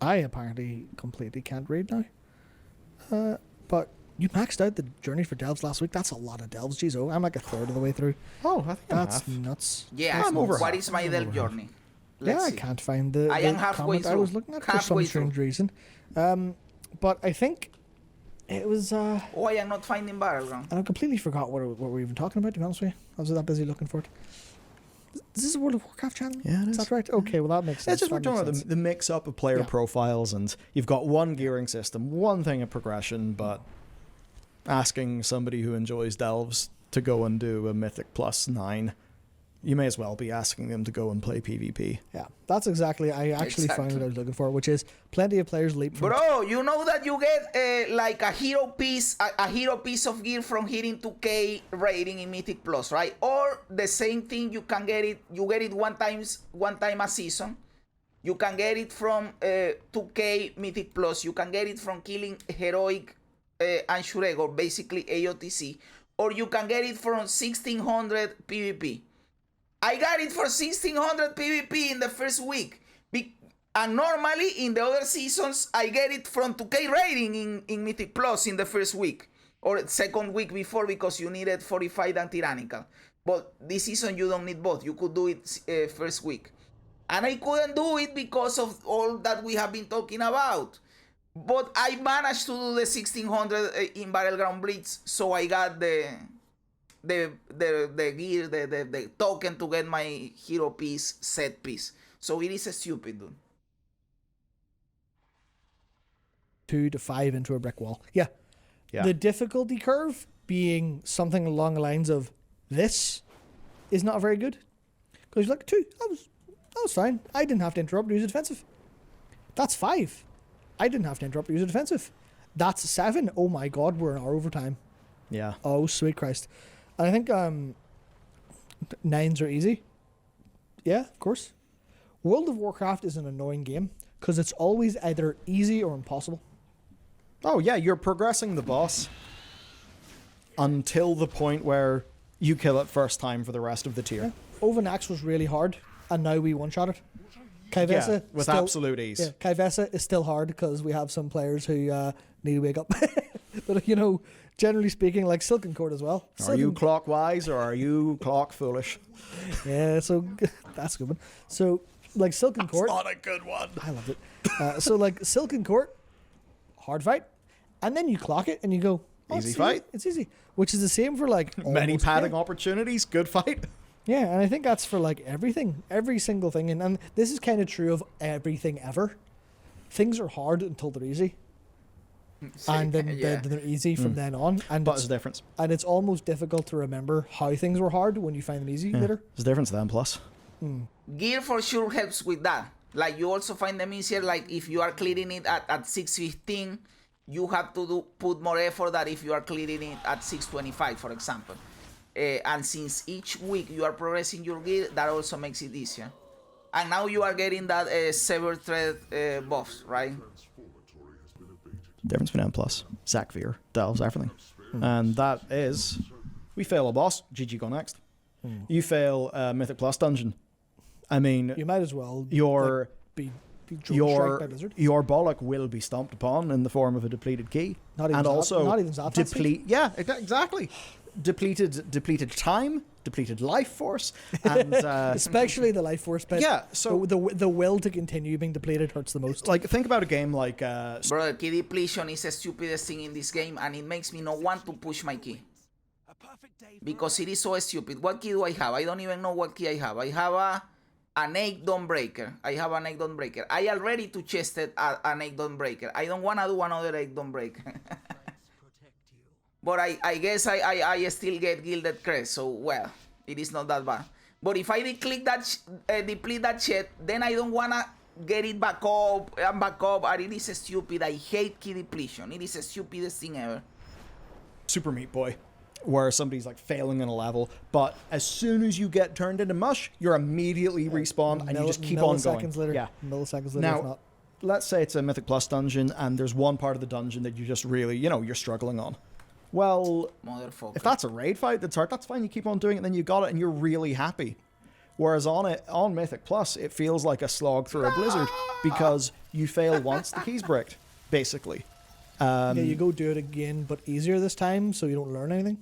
I apparently completely can't read now. But you maxed out the journey for Delves last week. That's a lot of Delves. Jeez, I'm like a third of the way through. Oh, I think That's nuts. Yeah, I'm over what half. is my delve journey? Yeah, Let's I see. can't find the I am halfway comment I was through. looking at for Halfway some strange reason. But I think it was. Oh, I am not finding Battleground. And I completely forgot what we were even talking about, to be honest with you. I was that busy looking for it. Is this a World of Warcraft channel? Yeah, it Is is. that right? Okay, well, that makes sense. It's just we're That talking makes about sense. the mix-up of player Yeah. profiles, and you've got one gearing system, one thing of progression, but asking somebody who enjoys Delves to go and do a Mythic plus 9, you may as well be asking them to go and play PvP. Yeah, that's exactly. I actually found what I was looking for, which is plenty of players leap from. Bro, you know that you get like a hero piece of gear from hitting 2K rating in Mythic Plus, right? Or the same thing, you get it one time a season. You can get it from 2K Mythic Plus. You can get it from killing heroic Anshureg, or basically AOTC, or you can get it from 1600 PvP. I got it for 1600 PvP in the first week. And normally in the other seasons, I get it from 2K rating in Mythic Plus in the first week. Or second week before, because you needed 45 and Tyrannical. But this season you don't need both. You could do it first week. And I couldn't do it because of all that we have been talking about. But I managed to do the 1600 in Battleground Blitz, so I got the gear, the token to get my hero piece, set piece. So it is a stupid, dude. 2 to 5 into a brick wall. Yeah. Yeah. The difficulty curve being something along the lines of this is not very good. Because you're like, 2, that was fine. I didn't have to interrupt or use a defensive. That's 5. I didn't have to interrupt or use a defensive. That's 7. Oh my god, we're in our overtime. Yeah. Oh, sweet Christ. And I think 9s are easy. Yeah, of course. World of Warcraft is an annoying game because it's always either easy or impossible. Oh, yeah, you're progressing the boss until the point where you kill it first time for the rest of the tier. Yeah. Ovanax was really hard, and now we one-shot it. Kaivesa Yeah, with still, absolute ease. Yeah, Kaivesa is still hard because we have some players who need to wake up. But, you know, generally speaking, like Silken Court as well. Are you clockwise or are you clock foolish? Yeah, so that's a good one. So, like Silken Court. Not a good one. I loved it. So, like Silken Court, hard fight, and then you clock it and you go, oh, Easy fight. It's easy. Which is the same for like Many almost- padding yeah. opportunities, good fight. Yeah, and I think that's for like everything, every single thing. And this is kind of true of everything ever. Things are hard until they're easy. And then they're easy from then on. And But there's a difference. and it's almost difficult to remember how things were hard when you find them easy later. There's a difference then, plus. Gear for sure helps with that. Like you also find them easier. Like if you are clearing it at 615, you have to put more effort than if you are clearing it at 625, for example. And since each week you are progressing your gear, that also makes it easier. And now you are getting that severed thread buffs, right? Difference between N plus, Zakvir, Delves, everything. And that is, we fail a boss, GG go next. You fail a Mythic Plus dungeon. I mean, You might as well your be drone strike by Blizzard. your bollock will be stomped upon in the form of a depleted key. Not even and Zap- also not even Zap Fast deplete. Yeah, exactly. Depleted time, depleted life force, and Especially the life force bit. Yeah, so- the will to continue being depleted hurts the most. like think about a game like Brother, key depletion is the stupidest thing in this game, and it makes me not want to push my key. Because it is so stupid. What key do I have? I don't even know what key I have. I have an 8 Dawnbreaker. I have an 8 Dawnbreaker. I already two-chested an 8 Dawnbreaker. I don't want to do another 8 Dawnbreaker. But I guess I still get Gilded Crest, so well, it is not that bad. But if I deplete that shit, then I don't wanna get it back up and back up, and it is stupid. I hate key depletion. It is the stupidest thing ever. Super Meat Boy, where somebody's like failing in a level, but as soon as you get turned into mush, you're immediately respawned and you just keep on going. Milliseconds later. Yeah. Milliseconds later, if Now, not. let's say it's a Mythic Plus dungeon and there's one part of the dungeon that you just really, you're struggling on. Well, Motherfucker. if that's a raid fight that's hard, that's fine. You keep on doing it, then you got it, and you're really happy. Whereas on Mythic Plus, it feels like a slog through a blizzard because you fail once, the key's bricked, basically. Yeah, you go do it again, but easier this time, so you don't learn anything.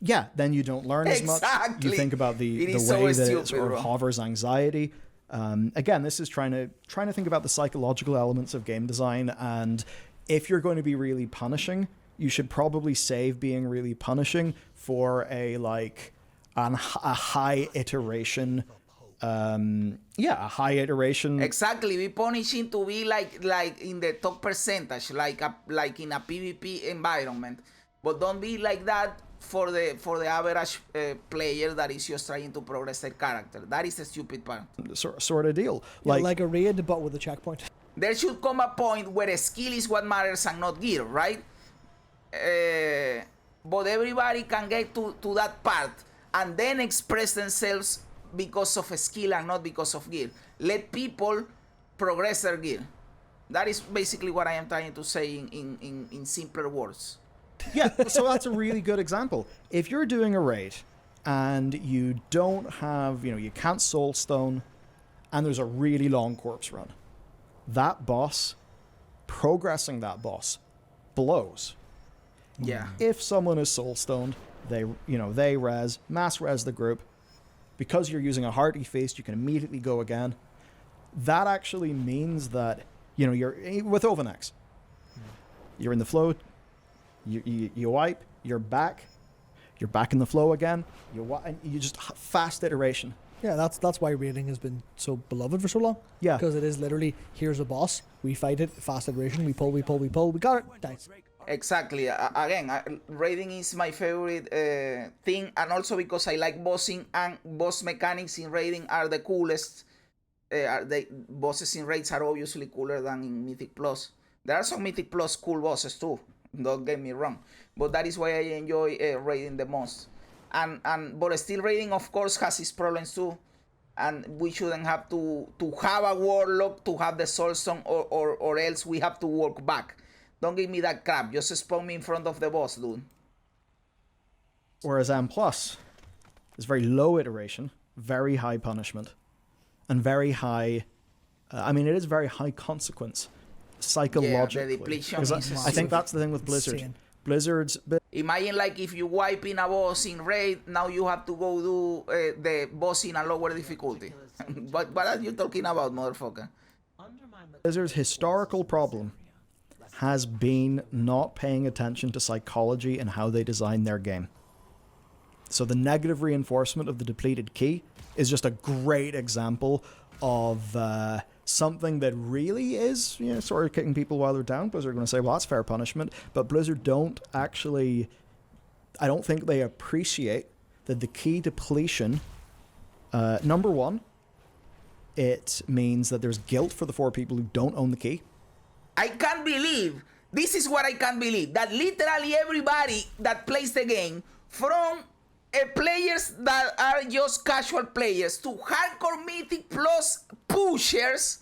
Yeah, then you don't learn as much. Exactly. You think about It the is way so that stupid, it sort bro. of hovers anxiety. Again, this is trying to think about the psychological elements of game design, and if you're going to be really punishing, you should probably save being really punishing for a high iteration. A high iteration. Exactly, be punishing to be like in the top percentage, like in a PvP environment, but don't be like that for the average player that is just trying to progress their character. That is the stupid part. Sort of deal. Like a raid, but with a checkpoint. There should come a point where skill is what matters and not gear, right? But everybody can get to that part and then express themselves because of skill and not because of gear. Let people progress their gear. That is basically what I am trying to say in simpler words. Yeah, so that's a really good example. If you're doing a raid and you don't have, you can't soulstone and there's a really long corpse run, that boss, progressing that boss, blows. Yeah. If someone is soulstoned, they mass res the group. Because you're using a hearty feast, you can immediately go again. That actually means that, you're with Overnex. You're in the flow. You wipe. You're back in the flow again. And you just fast iteration. Yeah, that's why raiding has been so beloved for so long. Yeah. Because it is literally, here's a boss, we fight it, fast iteration, we pull, we got it, nice. Exactly. Again, raiding is my favorite thing, and also because I like bossing, and boss mechanics in raiding are the coolest. The bosses in raids are obviously cooler than in Mythic Plus. There are some Mythic Plus cool bosses too. Don't get me wrong, but that is why I enjoy raiding the most. But still, raiding of course has its problems too, and we shouldn't have to have a warlock to have the soul stone, or else we have to work back. Don't give me that crap. Just spawn me in front of the boss, dude. Whereas M Plus is very low iteration, very high punishment, and very high. It is very high consequence psychologically. Yeah, the depletion is I think that's the thing with Blizzard. Insane. Blizzard's. Imagine like if you wipe in a boss in raid, now you have to go do the boss in a lower difficulty. What are you talking about, motherfucker? Blizzard's historical problem has been not paying attention to psychology and how they design their game. So the negative reinforcement of the depleted key is just a great example of something that really is, sort of kicking people while they're down. Blizzard are going to say, well, that's fair punishment. But Blizzard don't actually, I don't think they appreciate that the key depletion, number one, it means that there's guilt for the 4 people who don't own the key. I can't believe, this is what I can't believe, that literally everybody that plays the game, from players that are just casual players to hardcore Mythic Plus pushers,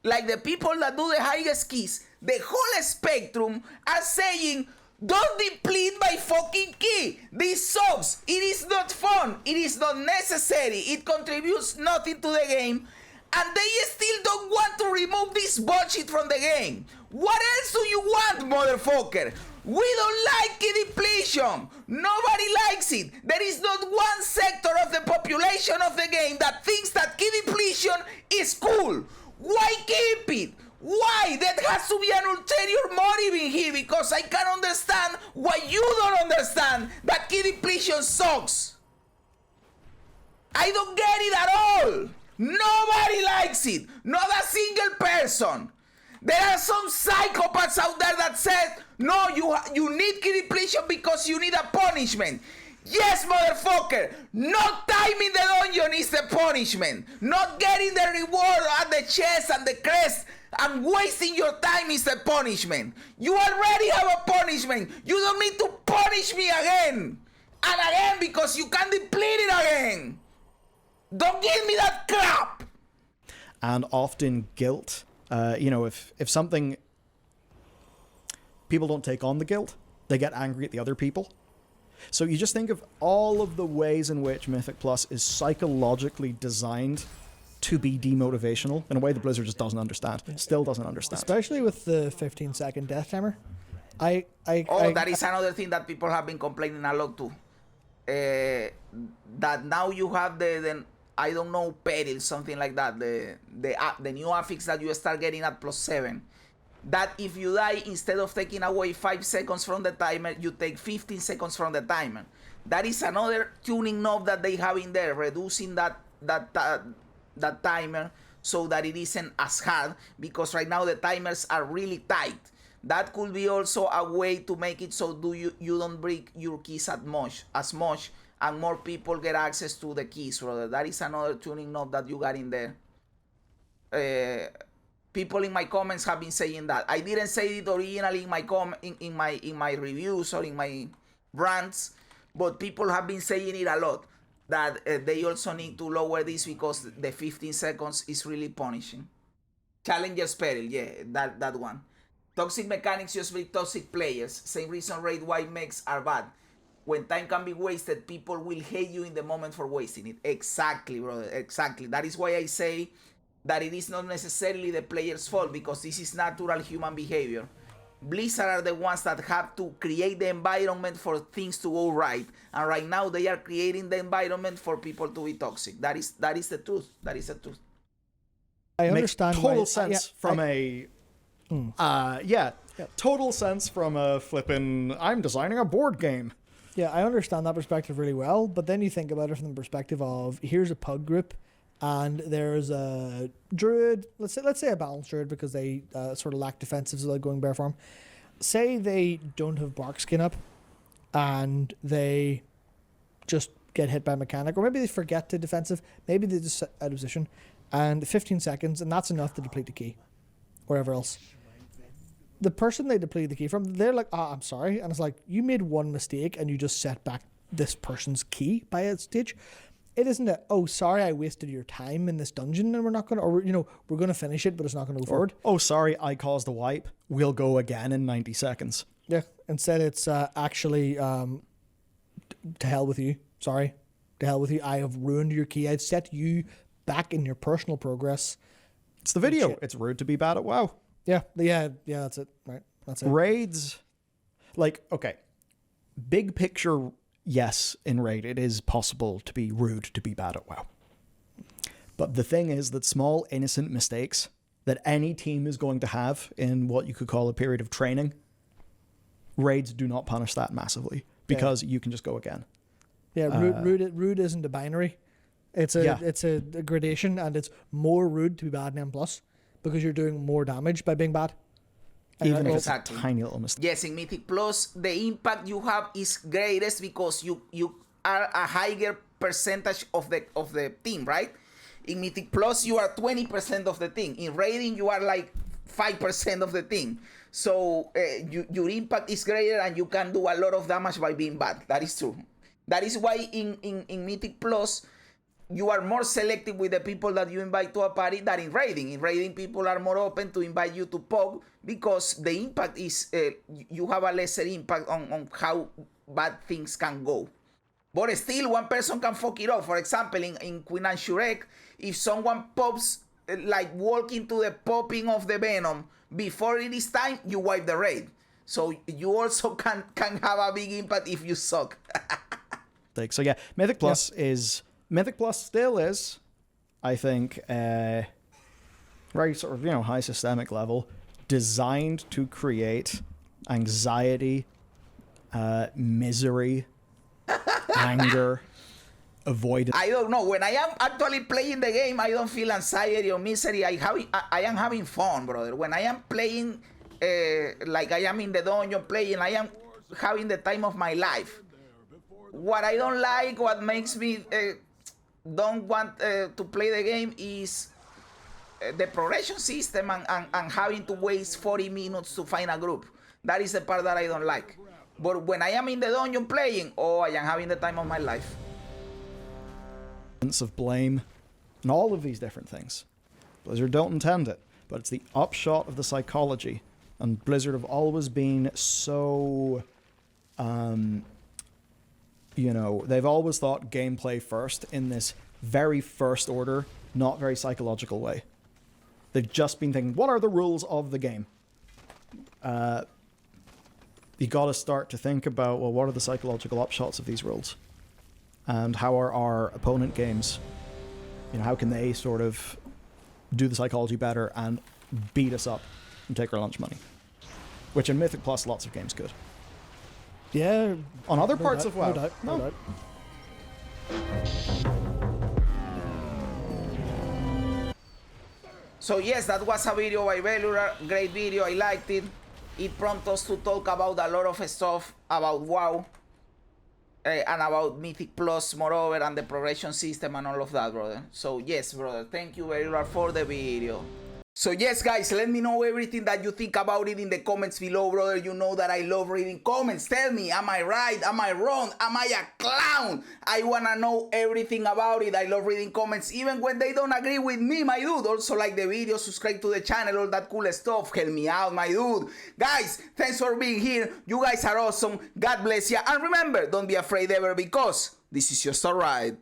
like the people that do the highest keys, the whole spectrum are saying, don't deplete my fucking key. This sucks. It is not fun. It is not necessary. It contributes nothing to the game. And they still don't want to remove this bullshit from the game. What else do you want, motherfucker? We don't like key depletion. Nobody likes it. There is not one sector of the population of the game that thinks that key depletion is cool. Why keep it? Why? That has to be an ulterior motive in here, because I can understand why you don't understand that key depletion sucks. I don't get it at all. Nobody likes it. Not a single person. There are some psychopaths out there that said, no, you need key depletion because you need a punishment. Yes, motherfucker. Not time in the dungeon is the punishment. Not getting the reward at the chest and the crest and wasting your time is the punishment. You already have a punishment. You don't need to punish me again and again because you can deplete it again. Don't give me that crap. And often guilt. If something, people don't take on the guilt, they get angry at the other people. So you just think of all of the ways in which Mythic Plus is psychologically designed to be demotivational in a way that Blizzard just doesn't understand. Still doesn't understand. Especially with the 15-second death timer. That is another thing that people have been complaining a lot too. That now you have the I don't know, peril, something like that. The new affix that you start getting at +7. That if you die, instead of taking away 5 seconds from the timer, you take 15 seconds from the timer. That is another tuning knob that they have in there, reducing that timer so that it isn't as hard, because right now the timers are really tight. That could be also a way to make it so you don't break your keys as much, and more people get access to the keys, brother. That is another tuning knob that you got in there. People in my comments have been saying that. I didn't say it originally in my reviews or in my rants, but people have been saying it a lot, that they also need to lower this because the 15 seconds is really punishing. Challenger's Peril, yeah, that one. Toxic mechanics just breed toxic players. Same reason raid wide mechs are bad. When time can be wasted, people will hate you in the moment for wasting it. Exactly, brother, exactly. That is why I say that it is not necessarily the player's fault, because this is natural human behavior. Blizzard are the ones that have to create the environment for things to go right, and right now they are creating the environment for people to be toxic. That is the truth. That is the truth. I understand. Makes total sense from a total sense from a flippin' I'm designing a board game. Yeah, I understand that perspective really well, but then you think about it from the perspective of here's a pug group, and there's a druid. Let's say a balanced druid because they sort of lack defensives without going bare form. Say they don't have bark skin up, and they just get hit by mechanic, or maybe they forget to defensive. Maybe they just out of position, and 15 seconds, and that's enough to deplete the key, wherever else. The person they deplete the key from, they're like, I'm sorry. And it's like, you made one mistake and you just set back this person's key by a stage. It isn't a, oh, sorry, I wasted your time in this dungeon and we're not going to, or, we're going to finish it, but it's not going to go forward. Oh, sorry, I caused a wipe. We'll go again in 90 seconds. Yeah. Instead, it's actually, to hell with you. Sorry. To hell with you. I have ruined your key. I've set you back in your personal progress. It's the video. It's rude to be bad at WoW. Yeah, that's it. Right, that's it. Raids, okay, big picture, yes, in Raid, it is possible to be rude to be bad at WoW. But the thing is that small, innocent mistakes that any team is going to have in what you could call a period of training, Raids do not punish that massively because you can just go again. Yeah, rude isn't a binary. It's a gradation, and it's more rude to be bad in M+. Because you're doing more damage by being bad. Even if it's a tiny little mistake. Yes, in Mythic Plus, the impact you have is greatest because you are a higher percentage of the team, right? In Mythic Plus, you are 20% of the team. In Raiding, you are like 5% of the team. So your impact is greater and you can do a lot of damage by being bad. That is true. That is why in Mythic Plus, you are more selective with the people that you invite to a party than in Raiding. In Raiding, people are more open to invite you to POG because the impact is, you have a lesser impact on how bad things can go. But still, one person can fuck it up. For example, in Queen and Shurek, if someone pops, like walk into the popping of the Venom before it is time, you wipe the raid. So you also can have a big impact if you suck. So yeah, Mythic Plus still is, I think, very sort of, high systemic level, designed to create anxiety, misery, anger, avoidance. I don't know. When I am actually playing the game, I don't feel anxiety or misery. I am having fun, brother. When I am playing, like I am in the dungeon playing, I am having the time of my life. What I don't like, what makes me don't want to play the game is the progression system and having to waste 40 minutes to find a group. That is the part that I don't like. But when I am in the dungeon playing, I am having the time of my life. Of blame and all of these different things. Blizzard don't intend it, but it's the upshot of the psychology. And Blizzard have always been so, they've always thought gameplay first in this very first order, not very psychological way. They've just been thinking, what are the rules of the game? You got to start to think about, well, what are the psychological upshots of these rules? And how are our opponent games, how can they sort of do the psychology better and beat us up and take our lunch money? Which in Mythic Plus, lots of games could. Yeah. On other parts of WoW. No doubt. So yes, that was a video by Belullar. Great video, I liked it. It prompted us to talk about a lot of stuff about WoW. And about Mythic Plus, moreover, and the progression system and all of that, brother. So yes, brother, thank you very much for the video. So yes, guys, let me know everything that you think about it in the comments below, brother. You know that I love reading comments. Tell me, am I right? Am I wrong? Am I a clown? I want to know everything about it. I love reading comments, even when they don't agree with me, my dude. Also like the video, subscribe to the channel, all that cool stuff. Help me out, my dude. Guys, thanks for being here. You guys are awesome. God bless you. And remember, don't be afraid ever, because this is just a ride.